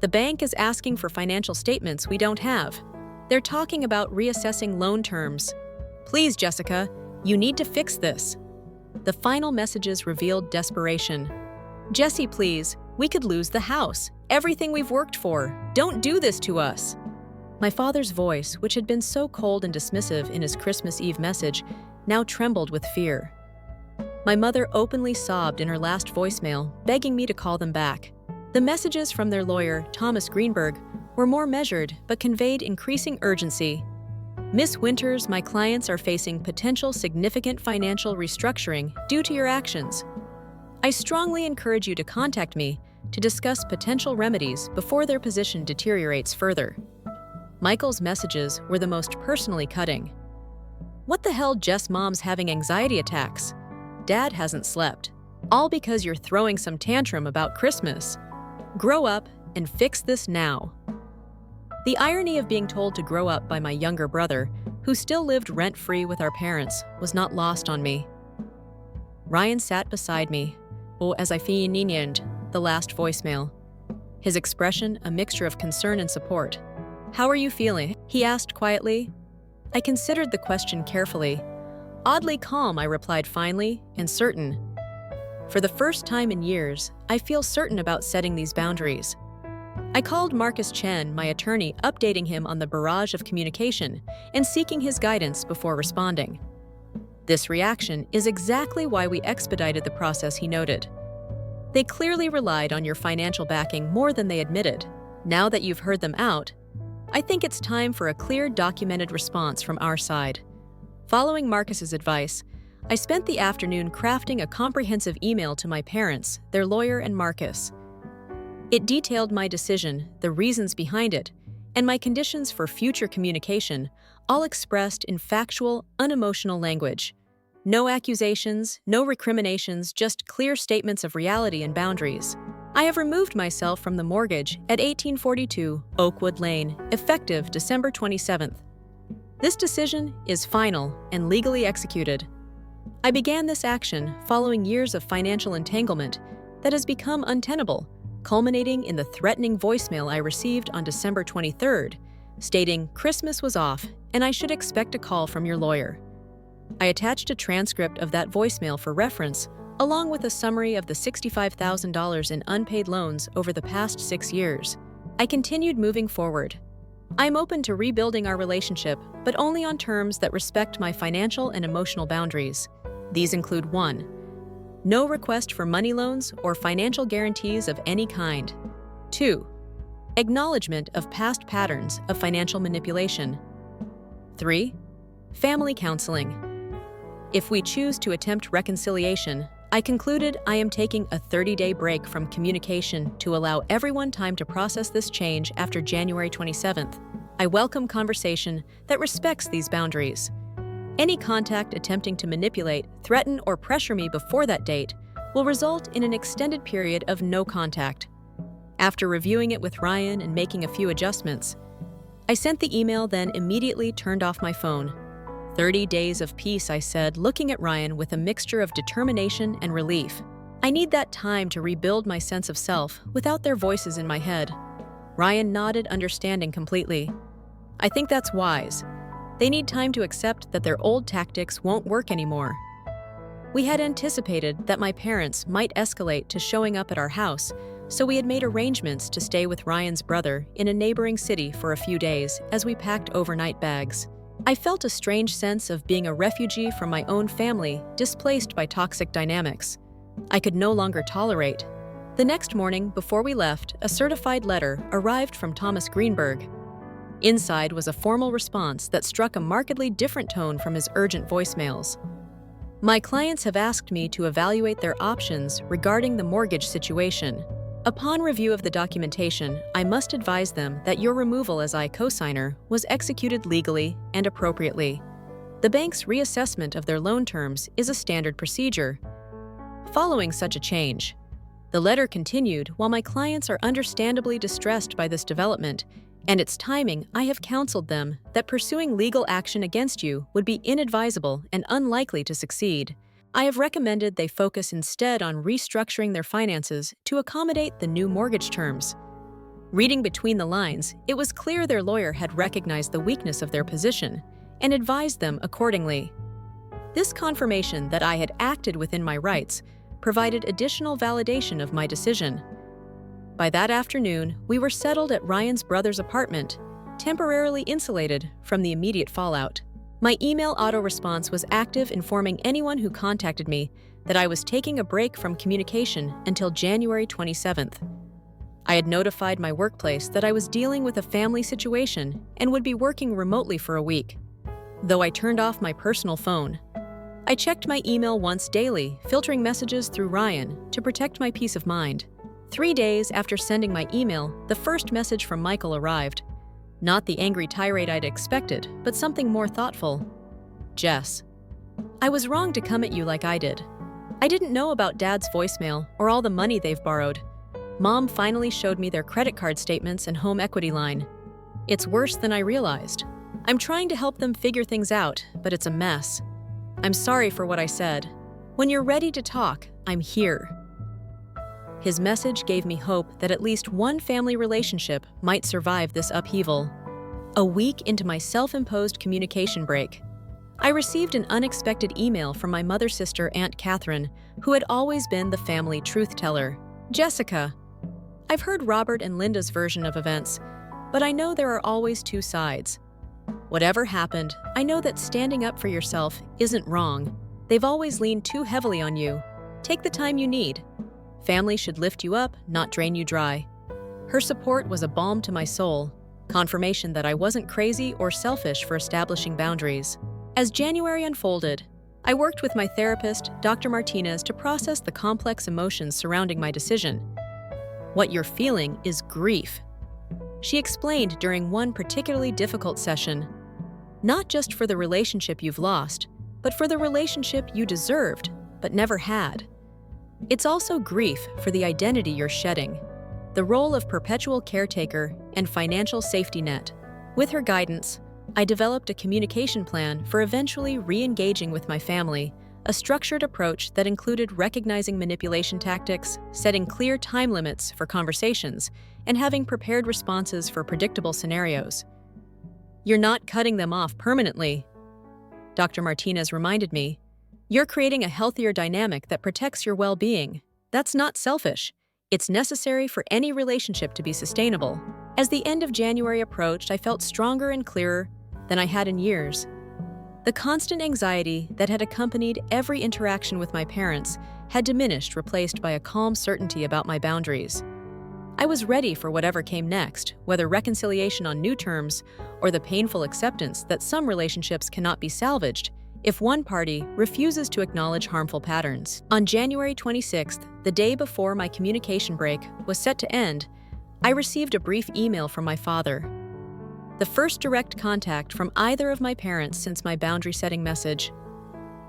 [SPEAKER 1] "The bank is asking for financial statements we don't have. They're talking about reassessing loan terms. Please, Jessica, you need to fix this." The final messages revealed desperation. "Jessie, please, we could lose the house. Everything we've worked for. Don't do this to us." My father's voice, which had been so cold and dismissive in his Christmas Eve message, now trembled with fear. My mother openly sobbed in her last voicemail, begging me to call them back. The messages from their lawyer, Thomas Greenberg, were more measured but conveyed increasing urgency. "Miss Winters, my clients are facing potential significant financial restructuring due to your actions. I strongly encourage you to contact me to discuss potential remedies before their position deteriorates further." Michael's messages were the most personally cutting. "What the hell, Jess? Mom's having anxiety attacks. Dad hasn't slept. All because you're throwing some tantrum about Christmas. Grow up and fix this now." The irony of being told to grow up by my younger brother, who still lived rent-free with our parents, was not lost on me. Ryan sat beside me, as I finished the last voicemail. His expression a mixture of concern and support. "How are you feeling?" he asked quietly. I considered the question carefully. "Oddly calm," I replied finally, and certain. For the first time in years, I feel certain about setting these boundaries. I called Marcus Chen, my attorney, updating him on the barrage of communication and seeking his guidance before responding. "This reaction is exactly why we expedited the process," he noted. "They clearly relied on your financial backing more than they admitted. Now that you've heard them out, I think it's time for a clear, documented response from our side." Following Marcus's advice, I spent the afternoon crafting a comprehensive email to my parents, their lawyer, and Marcus. It detailed my decision, the reasons behind it, and my conditions for future communication, all expressed in factual, unemotional language. No accusations, no recriminations, just clear statements of reality and boundaries. I have removed myself from the mortgage at 1842 Oakwood Lane, effective December 27th. This decision is final and legally executed. I began this action following years of financial entanglement that has become untenable, culminating in the threatening voicemail I received on December 23rd, stating Christmas was off and I should expect a call from your lawyer. I attached a transcript of that voicemail for reference, along with a summary of the $65,000 in unpaid loans over the past 6 years. I continued moving forward. I'm open to rebuilding our relationship, but only on terms that respect my financial and emotional boundaries. These include 1. No request for money loans or financial guarantees of any kind. 2. Acknowledgement of past patterns of financial manipulation. 3. Family counseling. If we choose to attempt reconciliation, I concluded I am taking a 30-day break from communication to allow everyone time to process this change after January 27th. I welcome conversation that respects these boundaries. Any contact attempting to manipulate, threaten, or pressure me before that date will result in an extended period of no contact. After reviewing it with Ryan and making a few adjustments, I sent the email, then immediately turned off my phone. 30 days of peace, I said, looking at Ryan with a mixture of determination and relief. I need that time to rebuild my sense of self without their voices in my head. Ryan nodded, understanding completely. I think that's wise. They need time to accept that their old tactics won't work anymore. We had anticipated that my parents might escalate to showing up at our house, so we had made arrangements to stay with Ryan's brother in a neighboring city for a few days as we packed overnight bags. I felt a strange sense of being a refugee from my own family, displaced by toxic dynamics. I could no longer tolerate. The next morning, before we left, a certified letter arrived from Thomas Greenberg. Inside was a formal response that struck a markedly different tone from his urgent voicemails. My clients have asked me to evaluate their options regarding the mortgage situation. Upon review of the documentation, I must advise them that your removal as co-signer was executed legally and appropriately. The bank's reassessment of their loan terms is a standard procedure. Following such a change, the letter continued, while my clients are understandably distressed by this development and its timing, I have counseled them that pursuing legal action against you would be inadvisable and unlikely to succeed. I have recommended they focus instead on restructuring their finances to accommodate the new mortgage terms. Reading between the lines, it was clear their lawyer had recognized the weakness of their position and advised them accordingly. This confirmation that I had acted within my rights provided additional validation of my decision. By that afternoon, we were settled at Ryan's brother's apartment, temporarily insulated from the immediate fallout. My email auto-response was active, informing anyone who contacted me that I was taking a break from communication until January 27th. I had notified my workplace that I was dealing with a family situation and would be working remotely for a week. Though I turned off my personal phone, I checked my email once daily, filtering messages through Ryan to protect my peace of mind. 3 days after sending my email, the first message from Michael arrived. Not the angry tirade I'd expected, but something more thoughtful. Jess, I was wrong to come at you like I did. I didn't know about Dad's voicemail or all the money they've borrowed. Mom finally showed me their credit card statements and home equity line. It's worse than I realized. I'm trying to help them figure things out, but it's a mess. I'm sorry for what I said. When you're ready to talk, I'm here. His message gave me hope that at least one family relationship might survive this upheaval. A week into my self-imposed communication break, I received an unexpected email from my mother's sister, Aunt Catherine, who had always been the family truth teller. Jessica, I've heard Robert and Linda's version of events, but I know there are always two sides. Whatever happened, I know that standing up for yourself isn't wrong. They've always leaned too heavily on you. Take the time you need. Family should lift you up, not drain you dry. Her support was a balm to my soul, confirmation that I wasn't crazy or selfish for establishing boundaries. As January unfolded, I worked with my therapist, Dr. Martinez, to process the complex emotions surrounding my decision. What you're feeling is grief, she explained during one particularly difficult session. Not just for the relationship you've lost, but for the relationship you deserved, but never had. It's also grief for the identity you're shedding, the role of perpetual caretaker and financial safety net. With her guidance, I developed a communication plan for eventually re-engaging with my family, a structured approach that included recognizing manipulation tactics, setting clear time limits for conversations, and having prepared responses for predictable scenarios. You're not cutting them off permanently, Dr. Martinez reminded me. You're creating a healthier dynamic that protects your well-being. That's not selfish. It's necessary for any relationship to be sustainable. As the end of January approached, I felt stronger and clearer than I had in years. The constant anxiety that had accompanied every interaction with my parents had diminished, replaced by a calm certainty about my boundaries. I was ready for whatever came next, whether reconciliation on new terms or the painful acceptance that some relationships cannot be salvaged, if one party refuses to acknowledge harmful patterns. On January 26th, the day before my communication break was set to end, I received a brief email from my father. The first direct contact from either of my parents since my boundary-setting message.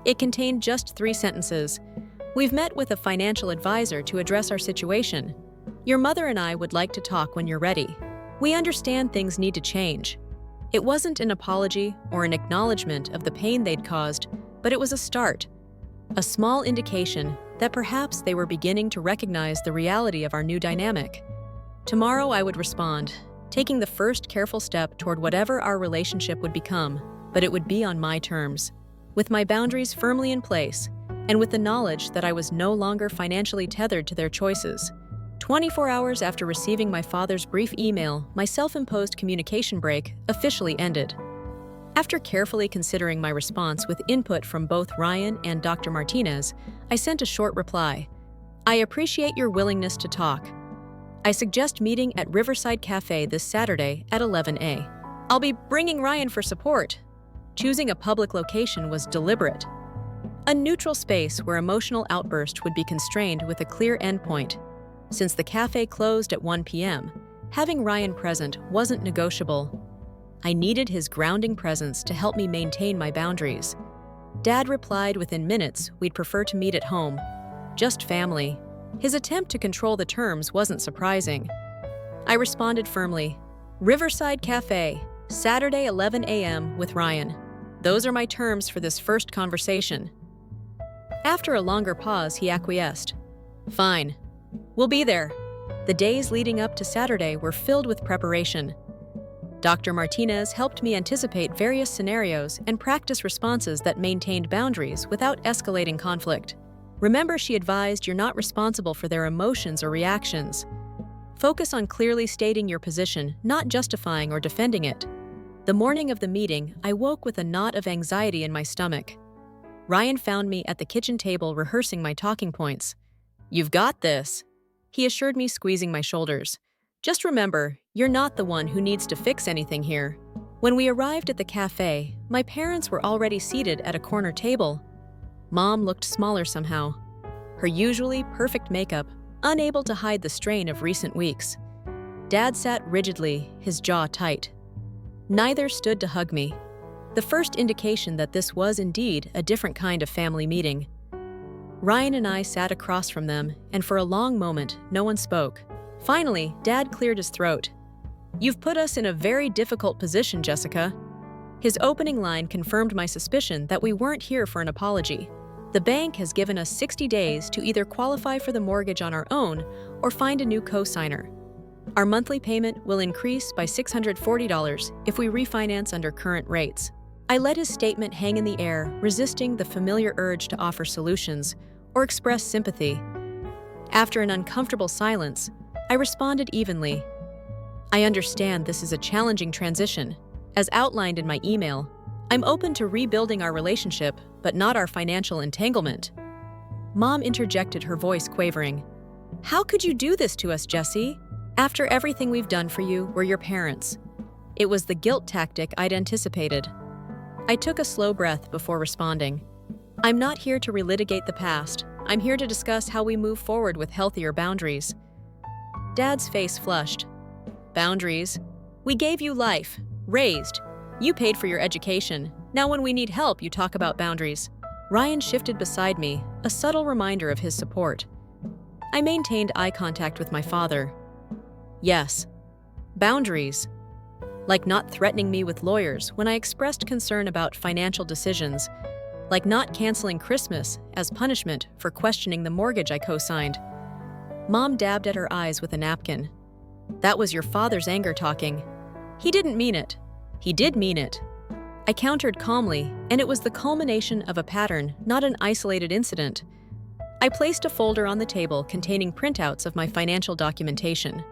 [SPEAKER 1] It contained just 3 sentences. "We've met with a financial advisor to address our situation. Your mother and I would like to talk when you're ready. We understand things need to change." It wasn't an apology or an acknowledgement of the pain they'd caused, but it was a start, a small indication that perhaps they were beginning to recognize the reality of our new dynamic. Tomorrow I would respond, taking the first careful step toward whatever our relationship would become, but it would be on my terms, with my boundaries firmly in place, and with the knowledge that I was no longer financially tethered to their choices. 24 hours after receiving my father's brief email, my self-imposed communication break officially ended. After carefully considering my response with input from both Ryan and Dr. Martinez, I sent a short reply. "I appreciate your willingness to talk. I suggest meeting at Riverside Cafe this Saturday at 11 a. I'll be bringing Ryan for support." Choosing a public location was deliberate. A neutral space where emotional outburst would be constrained with a clear endpoint. Since the cafe closed at 1 p.m., having Ryan present wasn't negotiable. I needed his grounding presence to help me maintain my boundaries. Dad replied within minutes we'd prefer to meet at home. Just family. His attempt to control the terms wasn't surprising. I responded firmly, "Riverside Cafe, Saturday 11 a.m. with Ryan. Those are my terms for this first conversation." After a longer pause, he acquiesced. "Fine. We'll be there." The days leading up to Saturday were filled with preparation. Dr. Martinez helped me anticipate various scenarios and practice responses that maintained boundaries without escalating conflict. Remember, she advised you're not responsible for their emotions or reactions. Focus on clearly stating your position, not justifying or defending it. The morning of the meeting, I woke with a knot of anxiety in my stomach. Ryan found me at the kitchen table rehearsing my talking points. "You've got this," he assured me, squeezing my shoulders. "Just remember, you're not the one who needs to fix anything here." When we arrived at the cafe, my parents were already seated at a corner table. Mom looked smaller somehow, her usually perfect makeup unable to hide the strain of recent weeks. Dad sat rigidly, his jaw tight. Neither stood to hug me, the first indication that this was indeed a different kind of family meeting. Ryan and I sat across from them, and for a long moment, no one spoke. Finally, Dad cleared his throat. "You've put us in a very difficult position, Jessica." His opening line confirmed my suspicion that we weren't here for an apology. "The bank has given us 60 days to either qualify for the mortgage on our own or find a new co-signer. Our monthly payment will increase by $640 if we refinance under current rates." I let his statement hang in the air, resisting the familiar urge to offer solutions or express sympathy. After an uncomfortable silence, I responded evenly. "I understand this is a challenging transition. As outlined in my email, I'm open to rebuilding our relationship, but not our financial entanglement." Mom interjected, her voice quavering. "How could you do this to us, Jessie? After everything we've done for you, we're your parents." It was the guilt tactic I'd anticipated. I took a slow breath before responding. "I'm not here to relitigate the past. I'm here to discuss how we move forward with healthier boundaries." Dad's face flushed. "Boundaries? We gave you life, raised. You paid for your education. Now when we need help, you talk about boundaries." Ryan shifted beside me, a subtle reminder of his support. I maintained eye contact with my father. "Yes. Boundaries. Like not threatening me with lawyers when I expressed concern about financial decisions. Like not canceling Christmas as punishment for questioning the mortgage I co-signed." Mom dabbed at her eyes with a napkin. "That was your father's anger talking. He didn't mean it." "He did mean it." I countered calmly, and it was the culmination of a pattern, not an isolated incident. I placed a folder on the table containing printouts of my financial documentation.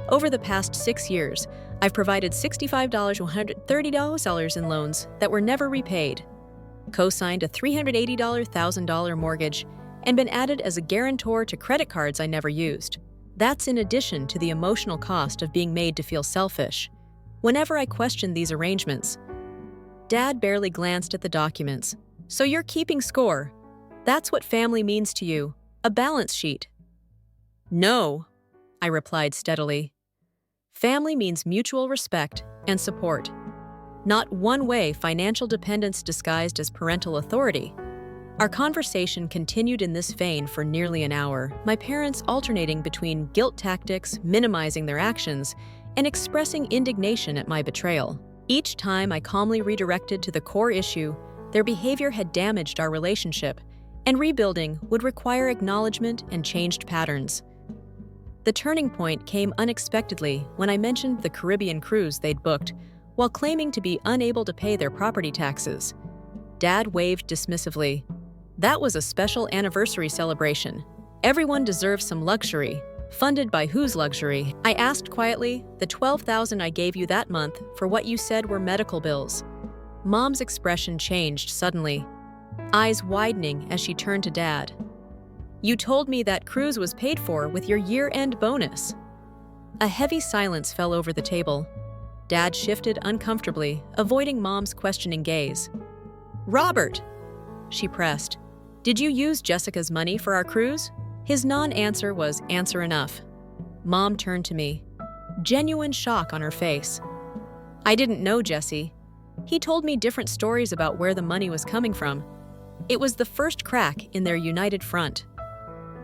[SPEAKER 1] Over the past 6 years, I've provided $65 to $130 in loans that were never repaid, co-signed a $380,000 mortgage, and been added as a guarantor to credit cards I never used. That's in addition to the emotional cost of being made to feel selfish. Whenever I questioned these arrangements, Dad barely glanced at the documents, So you're keeping score. That's what family means to you, a balance sheet. No, I replied steadily. Family means mutual respect and support, not one-way financial dependence disguised as parental authority. Our conversation continued in this vein for nearly an hour, my parents alternating between guilt tactics, minimizing their actions, and expressing indignation at my betrayal. Each time I calmly redirected to the core issue, their behavior had damaged our relationship, and rebuilding would require acknowledgement and changed patterns. The turning point came unexpectedly when I mentioned the Caribbean cruise they'd booked, while claiming to be unable to pay their property taxes. Dad waved dismissively. That was a special anniversary celebration. Everyone deserves some luxury. Funded by whose luxury? I asked quietly. The $12,000 I gave you that month for what you said were medical bills. Mom's expression changed suddenly, eyes widening as she turned to Dad. You told me that cruise was paid for with your year-end bonus. A heavy silence fell over the table. Dad shifted uncomfortably, avoiding Mom's questioning gaze. Robert, she pressed. Did you use Jessica's money for our cruise? His non-answer was answer enough. Mom turned to me, genuine shock on her face. I didn't know Jesse. He told me different stories about where the money was coming from. It was the first crack in their united front.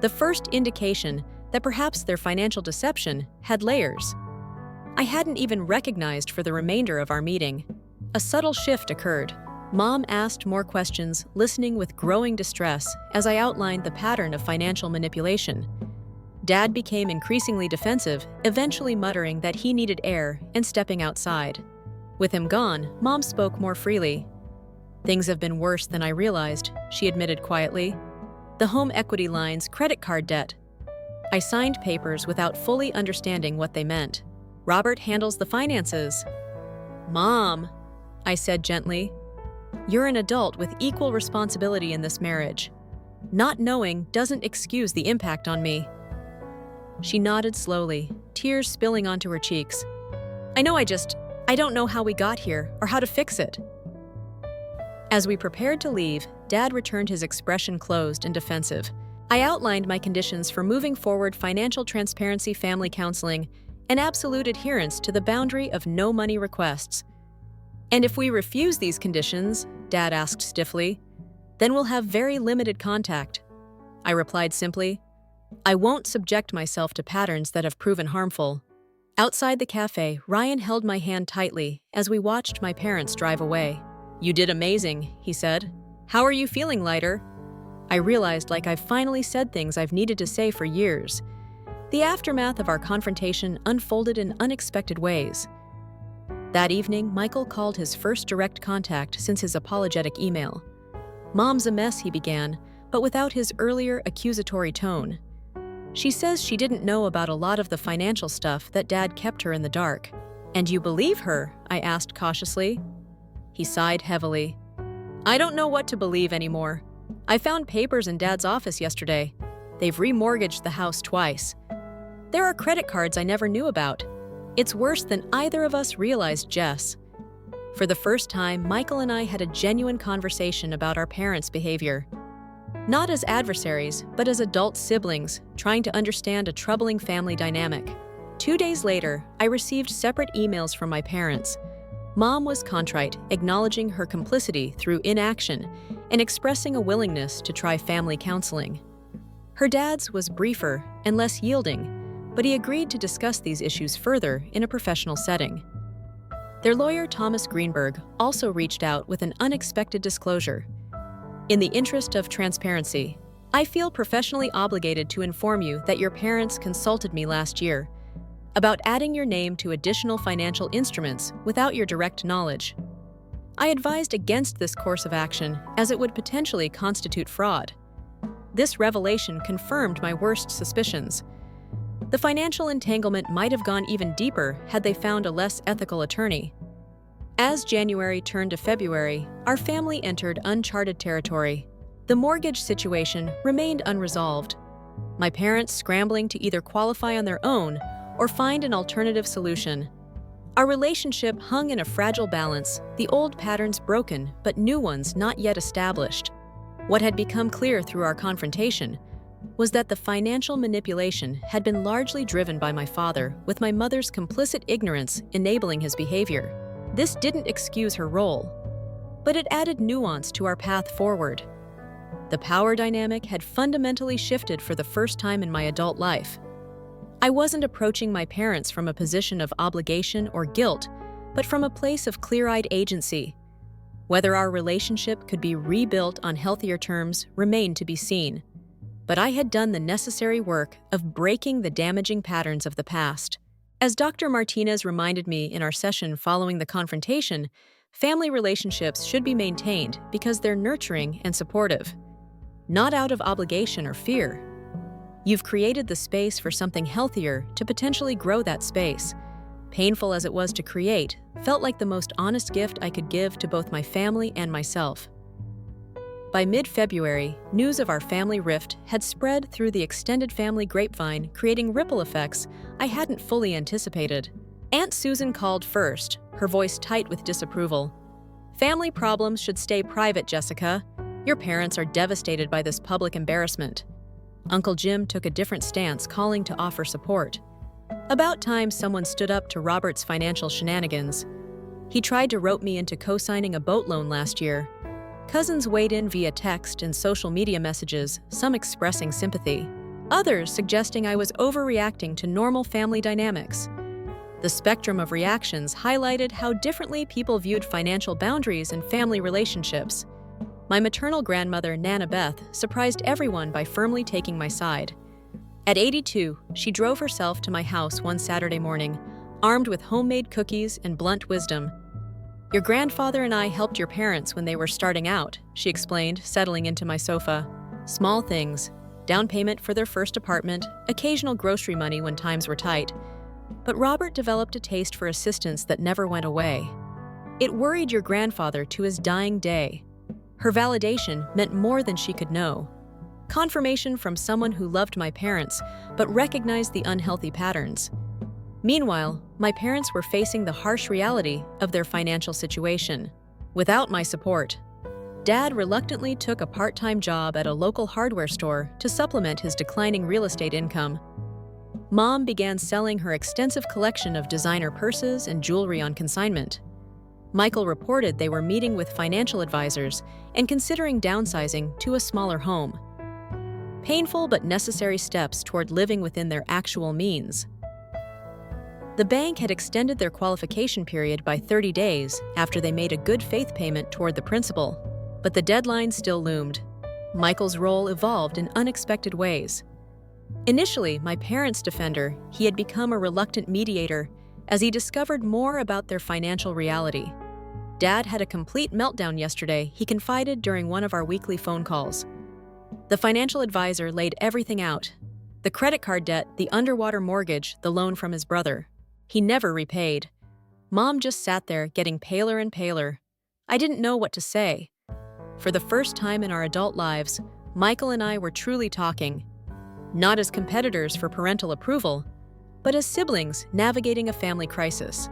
[SPEAKER 1] The first indication that perhaps their financial deception had layers. I hadn't even recognized for the remainder of our meeting. A subtle shift occurred. Mom asked more questions, listening with growing distress as I outlined the pattern of financial manipulation. Dad became increasingly defensive, eventually muttering that he needed air and stepping outside. With him gone, Mom spoke more freely. Things have been worse than I realized, she admitted quietly. The home equity lines, credit card debt. I signed papers without fully understanding what they meant. Robert handles the finances. Mom, I said gently. You're an adult with equal responsibility in this marriage. Not knowing doesn't excuse the impact on me. She nodded slowly, tears spilling onto her cheeks. I don't know how we got here or how to fix it. As we prepared to leave, Dad returned, his expression closed and defensive. I outlined my conditions for moving forward: financial transparency, family counseling, and absolute adherence to the boundary of no money requests. And if we refuse these conditions, Dad asked stiffly, then we'll have very limited contact. I replied simply, I won't subject myself to patterns that have proven harmful. Outside the cafe, Ryan held my hand tightly as we watched my parents drive away. You did amazing, he said. How are you feeling, lighter? I realized like I've finally said things I've needed to say for years. The aftermath of our confrontation unfolded in unexpected ways. That evening, Michael called his first direct contact since his apologetic email. Mom's a mess, he began, but without his earlier accusatory tone. She says she didn't know about a lot of the financial stuff that Dad kept her in the dark. And you believe her? I asked cautiously. He sighed heavily. I don't know what to believe anymore. I found papers in Dad's office yesterday. They've remortgaged the house twice. There are credit cards I never knew about. It's worse than either of us realized, Jess. For the first time, Michael and I had a genuine conversation about our parents' behavior. Not as adversaries, but as adult siblings, trying to understand a troubling family dynamic. 2 days later, I received separate emails from my parents. Mom was contrite, acknowledging her complicity through inaction and expressing a willingness to try family counseling. Her dad's was briefer and less yielding, but he agreed to discuss these issues further in a professional setting. Their lawyer, Thomas Greenberg, also reached out with an unexpected disclosure. In the interest of transparency, I feel professionally obligated to inform you that your parents consulted me last year about adding your name to additional financial instruments without your direct knowledge. I advised against this course of action as it would potentially constitute fraud. This revelation confirmed my worst suspicions. The financial entanglement might have gone even deeper had they found a less ethical attorney. As January turned to February, our family entered uncharted territory. The mortgage situation remained unresolved. My parents scrambling to either qualify on their own or find an alternative solution. Our relationship hung in a fragile balance, the old patterns broken, but new ones not yet established. What had become clear through our confrontation was that the financial manipulation had been largely driven by my father, with my mother's complicit ignorance enabling his behavior. This didn't excuse her role, but it added nuance to our path forward. The power dynamic had fundamentally shifted for the first time in my adult life. I wasn't approaching my parents from a position of obligation or guilt, but from a place of clear-eyed agency. Whether our relationship could be rebuilt on healthier terms remained to be seen. But I had done the necessary work of breaking the damaging patterns of the past. As Dr. Martinez reminded me in our session following the confrontation, family relationships should be maintained because they're nurturing and supportive, not out of obligation or fear. You've created the space for something healthier to potentially grow that space. Painful as it was to create, felt like the most honest gift I could give to both my family and myself. By mid-February, news of our family rift had spread through the extended family grapevine, creating ripple effects I hadn't fully anticipated. Aunt Susan called first, her voice tight with disapproval. "Family problems should stay private, Jessica. Your parents are devastated by this public embarrassment." Uncle Jim took a different stance, calling to offer support. About time someone stood up to Robert's financial shenanigans. He tried to rope me into co-signing a boat loan last year. Cousins weighed in via text and social media messages, some expressing sympathy, others suggesting I was overreacting to normal family dynamics. The spectrum of reactions highlighted how differently people viewed financial boundaries and family relationships. My maternal grandmother, Nana Beth, surprised everyone by firmly taking my side. At 82, she drove herself to my house one Saturday morning, armed with homemade cookies and blunt wisdom. "Your grandfather and I helped your parents when they were starting out," she explained, settling into my sofa. "Small things, down payment for their first apartment, occasional grocery money when times were tight. But Robert developed a taste for assistance that never went away. It worried your grandfather to his dying day. Her validation meant more than she could know. Confirmation from someone who loved my parents, but recognized the unhealthy patterns. Meanwhile, my parents were facing the harsh reality of their financial situation. Without my support, Dad reluctantly took a part-time job at a local hardware store to supplement his declining real estate income. Mom began selling her extensive collection of designer purses and jewelry on consignment. Michael reported they were meeting with financial advisors and considering downsizing to a smaller home. Painful but necessary steps toward living within their actual means. The bank had extended their qualification period by 30 days after they made a good faith payment toward the principal, but the deadline still loomed. Michael's role evolved in unexpected ways. Initially, my parents' defender, he had become a reluctant mediator as he discovered more about their financial reality. "Dad had a complete meltdown yesterday," he confided during one of our weekly phone calls. The financial advisor laid everything out: the credit card debt, the underwater mortgage, the loan from his brother. He never repaid. Mom just sat there, getting paler and paler. I didn't know what to say. For the first time in our adult lives, Michael and I were truly talking. Not as competitors for parental approval, but as siblings navigating a family crisis.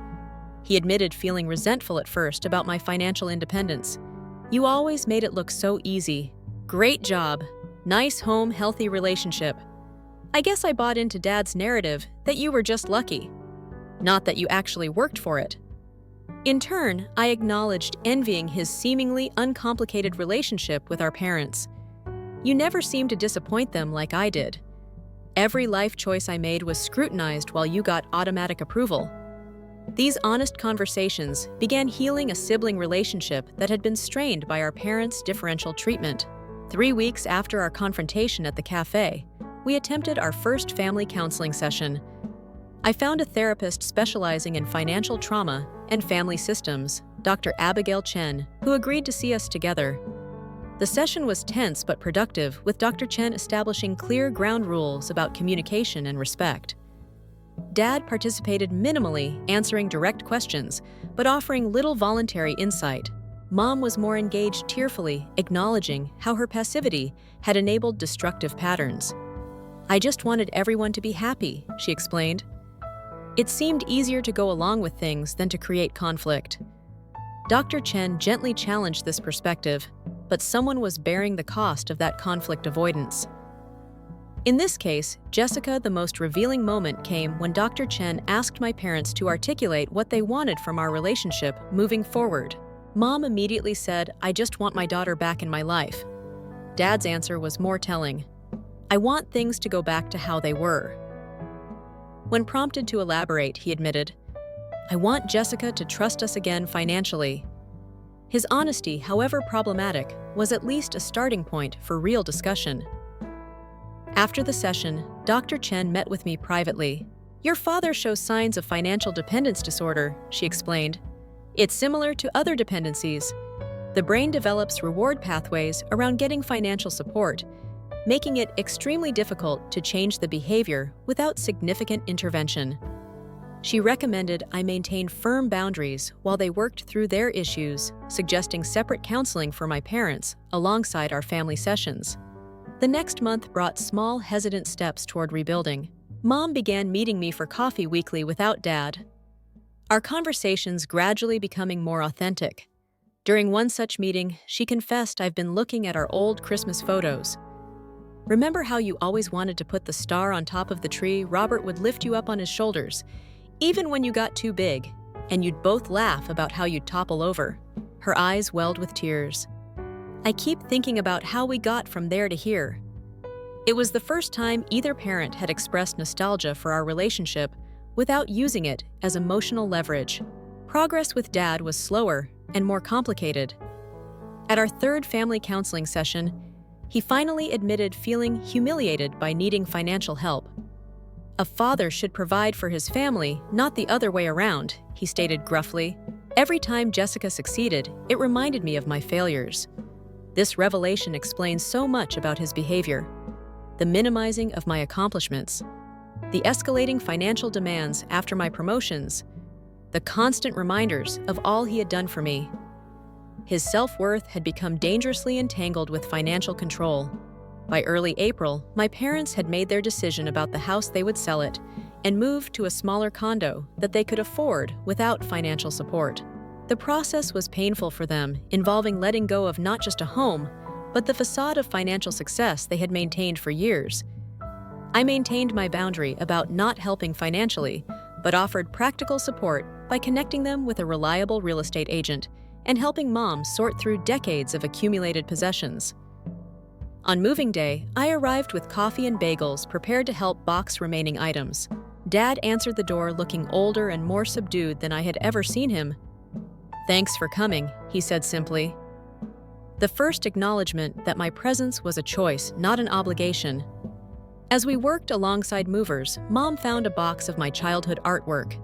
[SPEAKER 1] He admitted feeling resentful at first about my financial independence. "You always made it look so easy. Great job. Nice home, healthy relationship. I guess I bought into Dad's narrative that you were just lucky. Not that you actually worked for it." In turn, I acknowledged envying his seemingly uncomplicated relationship with our parents. "You never seemed to disappoint them like I did. Every life choice I made was scrutinized while you got automatic approval." These honest conversations began healing a sibling relationship that had been strained by our parents' differential treatment. 3 weeks after our confrontation at the cafe, we attempted our first family counseling session. I found a therapist specializing in financial trauma and family systems, Dr. Abigail Chen, who agreed to see us together. The session was tense but productive, with Dr. Chen establishing clear ground rules about communication and respect. Dad participated minimally, answering direct questions, but offering little voluntary insight. Mom was more engaged tearfully, acknowledging how her passivity had enabled destructive patterns. "I just wanted everyone to be happy," she explained. It seemed easier to go along with things than to create conflict. Dr. Chen gently challenged this perspective, but someone was bearing the cost of that conflict avoidance. In this case, Jessica, the most revealing moment came when Dr. Chen asked my parents to articulate what they wanted from our relationship moving forward. Mom immediately said, "I just want my daughter back in my life." Dad's answer was more telling. "I want things to go back to how they were." When prompted to elaborate, he admitted, "I want Jessica to trust us again financially." His honesty, however problematic, was at least a starting point for real discussion. After the session, Dr. Chen met with me privately. "Your father shows signs of financial dependence disorder," she explained. "It's similar to other dependencies. The brain develops reward pathways around getting financial support, making it extremely difficult to change the behavior without significant intervention." She recommended I maintain firm boundaries while they worked through their issues, suggesting separate counseling for my parents alongside our family sessions. The next month brought small, hesitant steps toward rebuilding. Mom began meeting me for coffee weekly without Dad, our conversations gradually becoming more authentic. During one such meeting, she confessed, "I've been looking at our old Christmas photos. Remember how you always wanted to put the star on top of the tree? Robert would lift you up on his shoulders, even when you got too big, and you'd both laugh about how you'd topple over." Her eyes welled with tears. "I keep thinking about how we got from there to here." It was the first time either parent had expressed nostalgia for our relationship without using it as emotional leverage. Progress with Dad was slower and more complicated. At our third family counseling session, he finally admitted feeling humiliated by needing financial help. "A father should provide for his family, not the other way around," he stated gruffly. "Every time Jessica succeeded, it reminded me of my failures." This revelation explains so much about his behavior: the minimizing of my accomplishments, the escalating financial demands after my promotions, the constant reminders of all he had done for me. His self-worth had become dangerously entangled with financial control. By early April, my parents had made their decision about the house they would sell it and move to a smaller condo that they could afford without financial support. The process was painful for them, involving letting go of not just a home, but the facade of financial success they had maintained for years. I maintained my boundary about not helping financially, but offered practical support by connecting them with a reliable real estate agent and helping Mom sort through decades of accumulated possessions. On moving day, I arrived with coffee and bagels, prepared to help box remaining items. Dad answered the door looking older and more subdued than I had ever seen him. "Thanks for coming," he said simply. The first acknowledgement that my presence was a choice, not an obligation. As we worked alongside movers, Mom found a box of my childhood artwork.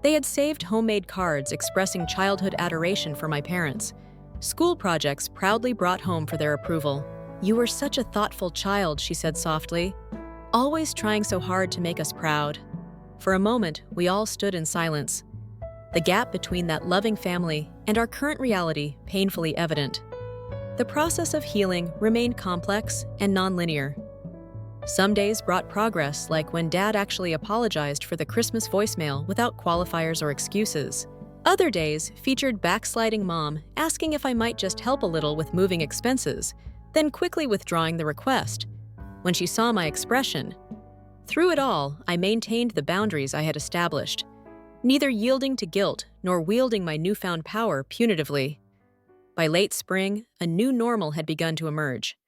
[SPEAKER 1] They had saved homemade cards expressing childhood adoration for my parents. School projects proudly brought home for their approval. "You were such a thoughtful child," she said softly, "always trying so hard to make us proud." For a moment, we all stood in silence, the gap between that loving family and our current reality painfully evident. The process of healing remained complex and nonlinear. Some days brought progress, like when Dad actually apologized for the Christmas voicemail without qualifiers or excuses. Other days featured backsliding Mom asking if I might just help a little with moving expenses, then quickly withdrawing the request when she saw my expression. Through it all, I maintained the boundaries I had established, neither yielding to guilt nor wielding my newfound power punitively. By late spring, a new normal had begun to emerge.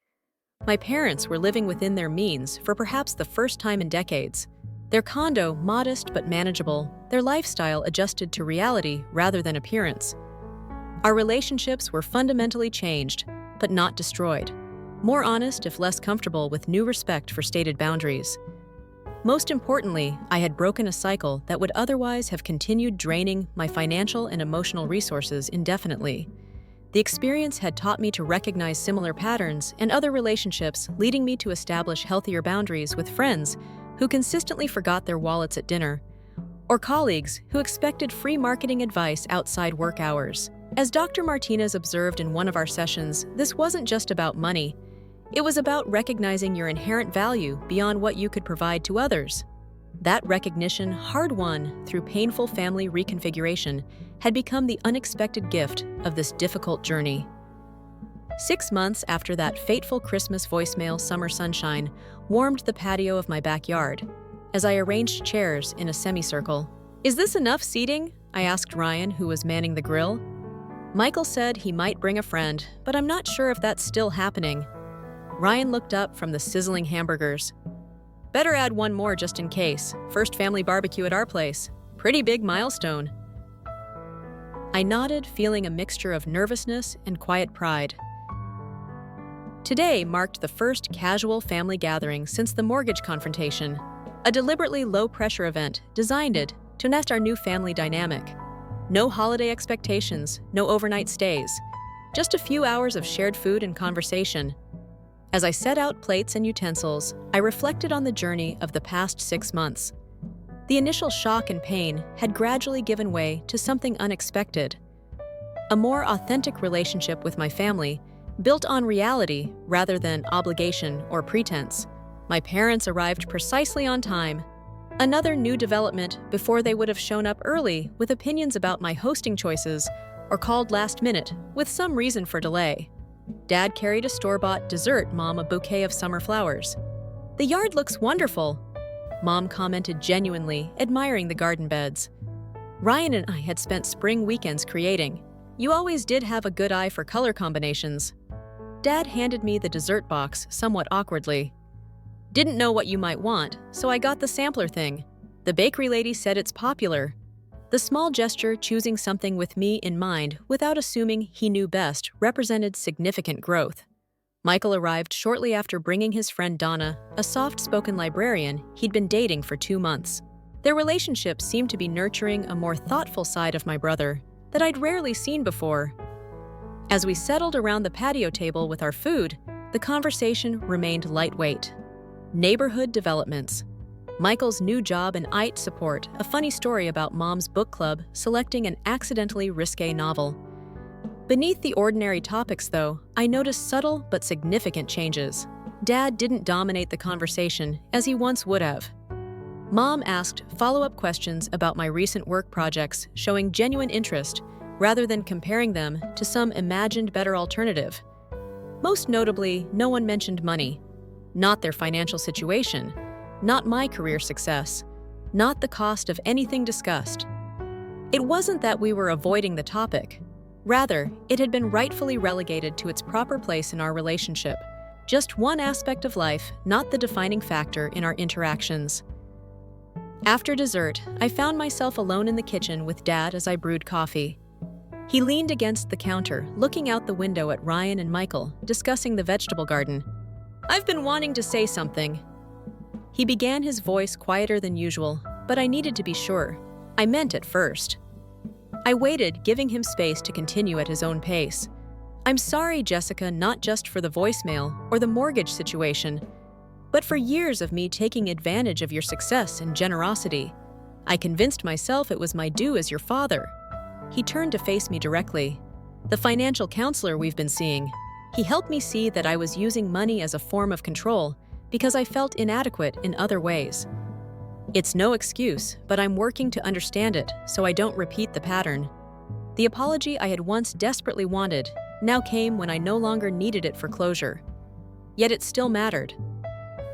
[SPEAKER 1] My parents were living within their means for perhaps the first time in decades. Their condo modest but manageable, their lifestyle adjusted to reality rather than appearance. Our relationships were fundamentally changed, but not destroyed. More honest, if less comfortable, with new respect for stated boundaries. Most importantly, I had broken a cycle that would otherwise have continued draining my financial and emotional resources indefinitely. The experience had taught me to recognize similar patterns in other relationships, leading me to establish healthier boundaries with friends who consistently forgot their wallets at dinner, or colleagues who expected free marketing advice outside work hours. As Dr. Martinez observed in one of our sessions, this wasn't just about money. It was about recognizing your inherent value beyond what you could provide to others. That recognition, hard-won through painful family reconfiguration, had become the unexpected gift of this difficult journey. 6 months after that fateful Christmas voicemail, summer sunshine warmed the patio of my backyard as I arranged chairs in a semicircle. "Is this enough seating?" I asked Ryan, who was manning the grill. Michael said he might bring a friend, but I'm not sure if that's still happening. Ryan looked up from the sizzling hamburgers. "Better add one more just in case. First family barbecue at our place. Pretty big milestone." I nodded, feeling a mixture of nervousness and quiet pride. Today marked the first casual family gathering since the mortgage confrontation, a deliberately low-pressure event designed to nest our new family dynamic. No holiday expectations, no overnight stays, just a few hours of shared food and conversation. As I set out plates and utensils, I reflected on the journey of the past 6 months. The initial shock and pain had gradually given way to something unexpected. A more authentic relationship with my family, built on reality rather than obligation or pretense. My parents arrived precisely on time. Another new development before they would have shown up early with opinions about my hosting choices or called last minute with some reason for delay. Dad carried a store-bought dessert, Mom a bouquet of summer flowers. "The yard looks wonderful," Mom commented, genuinely admiring the garden beds. Ryan and I had spent spring weekends creating. "You always did have a good eye for color combinations." Dad handed me the dessert box somewhat awkwardly. "Didn't know what you might want, so I got the sampler thing. The bakery lady said it's popular." The small gesture, choosing something with me in mind without assuming he knew best, represented significant growth. Michael arrived shortly after, bringing his friend Donna, a soft-spoken librarian he'd been dating for 2 months. Their relationship seemed to be nurturing a more thoughtful side of my brother that I'd rarely seen before. As we settled around the patio table with our food, the conversation remained lightweight. Neighborhood developments, Michael's new job and IT support, a funny story about Mom's book club selecting an accidentally risque novel. Beneath the ordinary topics, though, I noticed subtle but significant changes. Dad didn't dominate the conversation as he once would have. Mom asked follow-up questions about my recent work projects, showing genuine interest rather than comparing them to some imagined better alternative. Most notably, no one mentioned money. Not their financial situation, not my career success, not the cost of anything discussed. It wasn't that we were avoiding the topic. Rather, it had been rightfully relegated to its proper place in our relationship. Just one aspect of life, not the defining factor in our interactions. After dessert, I found myself alone in the kitchen with Dad as I brewed coffee. He leaned against the counter, looking out the window at Ryan and Michael, discussing the vegetable garden. "I've been wanting to say something." He began, his voice quieter than usual, but I needed to be sure. I meant it first. I waited, giving him space to continue at his own pace. "I'm sorry, Jessica, not just for the voicemail or the mortgage situation, but for years of me taking advantage of your success and generosity. I convinced myself it was my due as your father." He turned to face me directly. "The financial counselor we've been seeing. He helped me see that I was using money as a form of control because I felt inadequate in other ways. It's no excuse, but I'm working to understand it so I don't repeat the pattern." The apology I had once desperately wanted now came when I no longer needed it for closure. Yet it still mattered.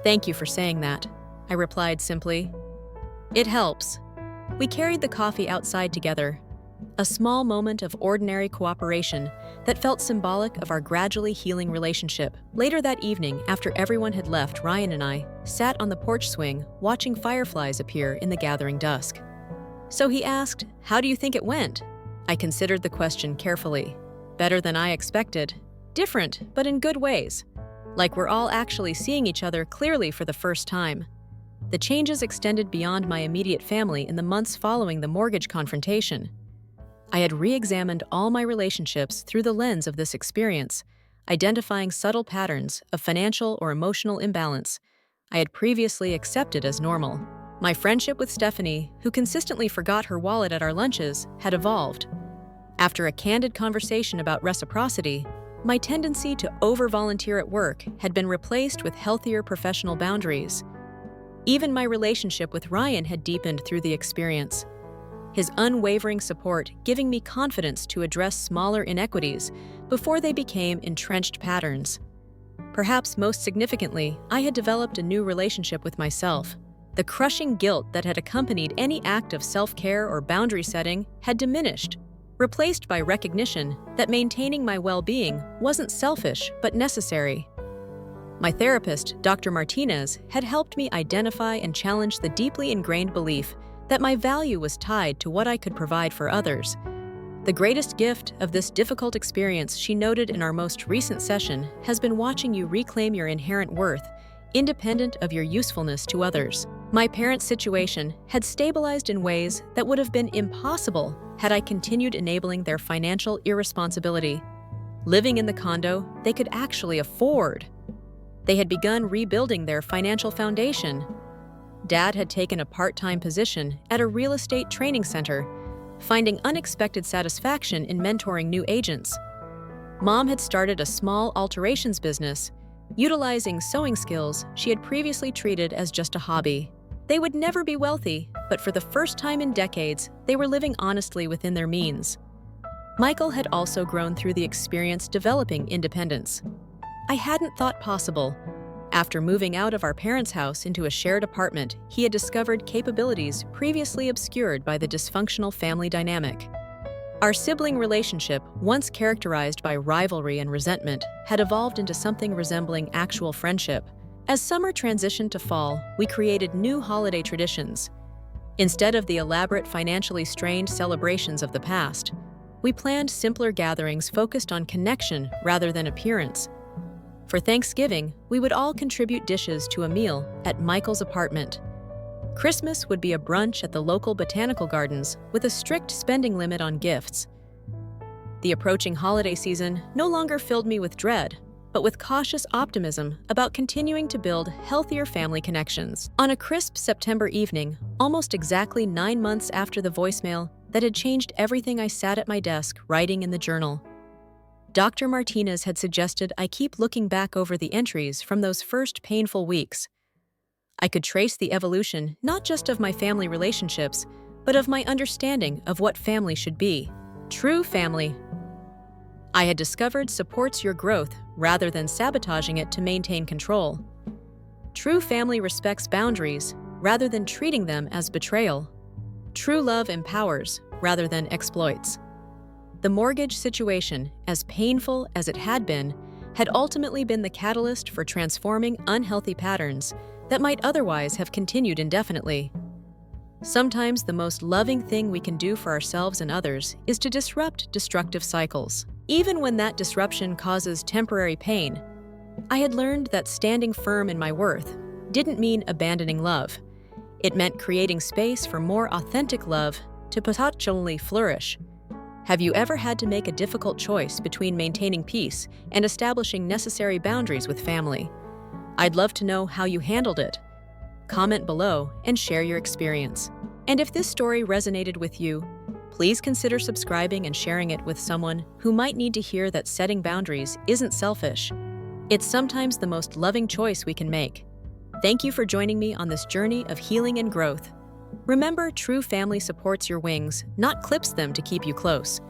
[SPEAKER 1] "Thank you for saying that," I replied simply. "It helps." We carried the coffee outside together, a small moment of ordinary cooperation that felt symbolic of our gradually healing relationship. Later that evening, after everyone had left, Ryan and I sat on the porch swing, watching fireflies appear in the gathering dusk. So he asked, "How do you think it went?" I considered the question carefully. Better than I expected. Different, but in good ways. Like we're all actually seeing each other clearly for the first time. The changes extended beyond my immediate family in the months following the mortgage confrontation. I had re-examined all my relationships through the lens of this experience, identifying subtle patterns of financial or emotional imbalance I had previously accepted as normal. My friendship with Stephanie, who consistently forgot her wallet at our lunches, had evolved. After a candid conversation about reciprocity, my tendency to over-volunteer at work had been replaced with healthier professional boundaries. Even my relationship with Ryan had deepened through the experience. His unwavering support giving me confidence to address smaller inequities before they became entrenched patterns. Perhaps most significantly, I had developed a new relationship with myself. The crushing guilt that had accompanied any act of self-care or boundary setting had diminished, replaced by recognition that maintaining my well-being wasn't selfish but necessary. My therapist, Dr. Martinez, had helped me identify and challenge the deeply ingrained belief that my value was tied to what I could provide for others. The greatest gift of this difficult experience, she noted in our most recent session, has been watching you reclaim your inherent worth, independent of your usefulness to others. My parents' situation had stabilized in ways that would have been impossible had I continued enabling their financial irresponsibility. Living in the condo they could actually afford. They had begun rebuilding their financial foundation. Dad had taken a part-time position at a real estate training center, finding unexpected satisfaction in mentoring new agents. Mom had started a small alterations business, utilizing sewing skills she had previously treated as just a hobby. They would never be wealthy, but for the first time in decades, they were living honestly within their means. Michael had also grown through the experience developing independence. I hadn't thought possible. After moving out of our parents' house into a shared apartment, he had discovered capabilities previously obscured by the dysfunctional family dynamic. Our sibling relationship, once characterized by rivalry and resentment, had evolved into something resembling actual friendship. As summer transitioned to fall, we created new holiday traditions. Instead of the elaborate, financially strained celebrations of the past, we planned simpler gatherings focused on connection rather than appearance. For Thanksgiving, we would all contribute dishes to a meal at Michael's apartment. Christmas would be a brunch at the local botanical gardens with a strict spending limit on gifts. The approaching holiday season no longer filled me with dread, but with cautious optimism about continuing to build healthier family connections. On a crisp September evening, almost exactly 9 months after the voicemail that had changed everything, I sat at my desk writing in the journal. Dr. Martinez had suggested I keep looking back over the entries from those first painful weeks. I could trace the evolution not just of my family relationships, but of my understanding of what family should be. True family, I had discovered, supports your growth rather than sabotaging it to maintain control. True family respects boundaries rather than treating them as betrayal. True love empowers rather than exploits. The mortgage situation, as painful as it had ultimately been the catalyst for transforming unhealthy patterns that might otherwise have continued indefinitely. Sometimes the most loving thing we can do for ourselves and others is to disrupt destructive cycles. Even when that disruption causes temporary pain, I had learned that standing firm in my worth didn't mean abandoning love. It meant creating space for more authentic love to potentially flourish. Have you ever had to make a difficult choice between maintaining peace and establishing necessary boundaries with family? I'd love to know how you handled it. Comment below and share your experience. And if this story resonated with you, please consider subscribing and sharing it with someone who might need to hear that setting boundaries isn't selfish. It's sometimes the most loving choice we can make. Thank you for joining me on this journey of healing and growth. Remember, true family supports your wings, not clips them to keep you close.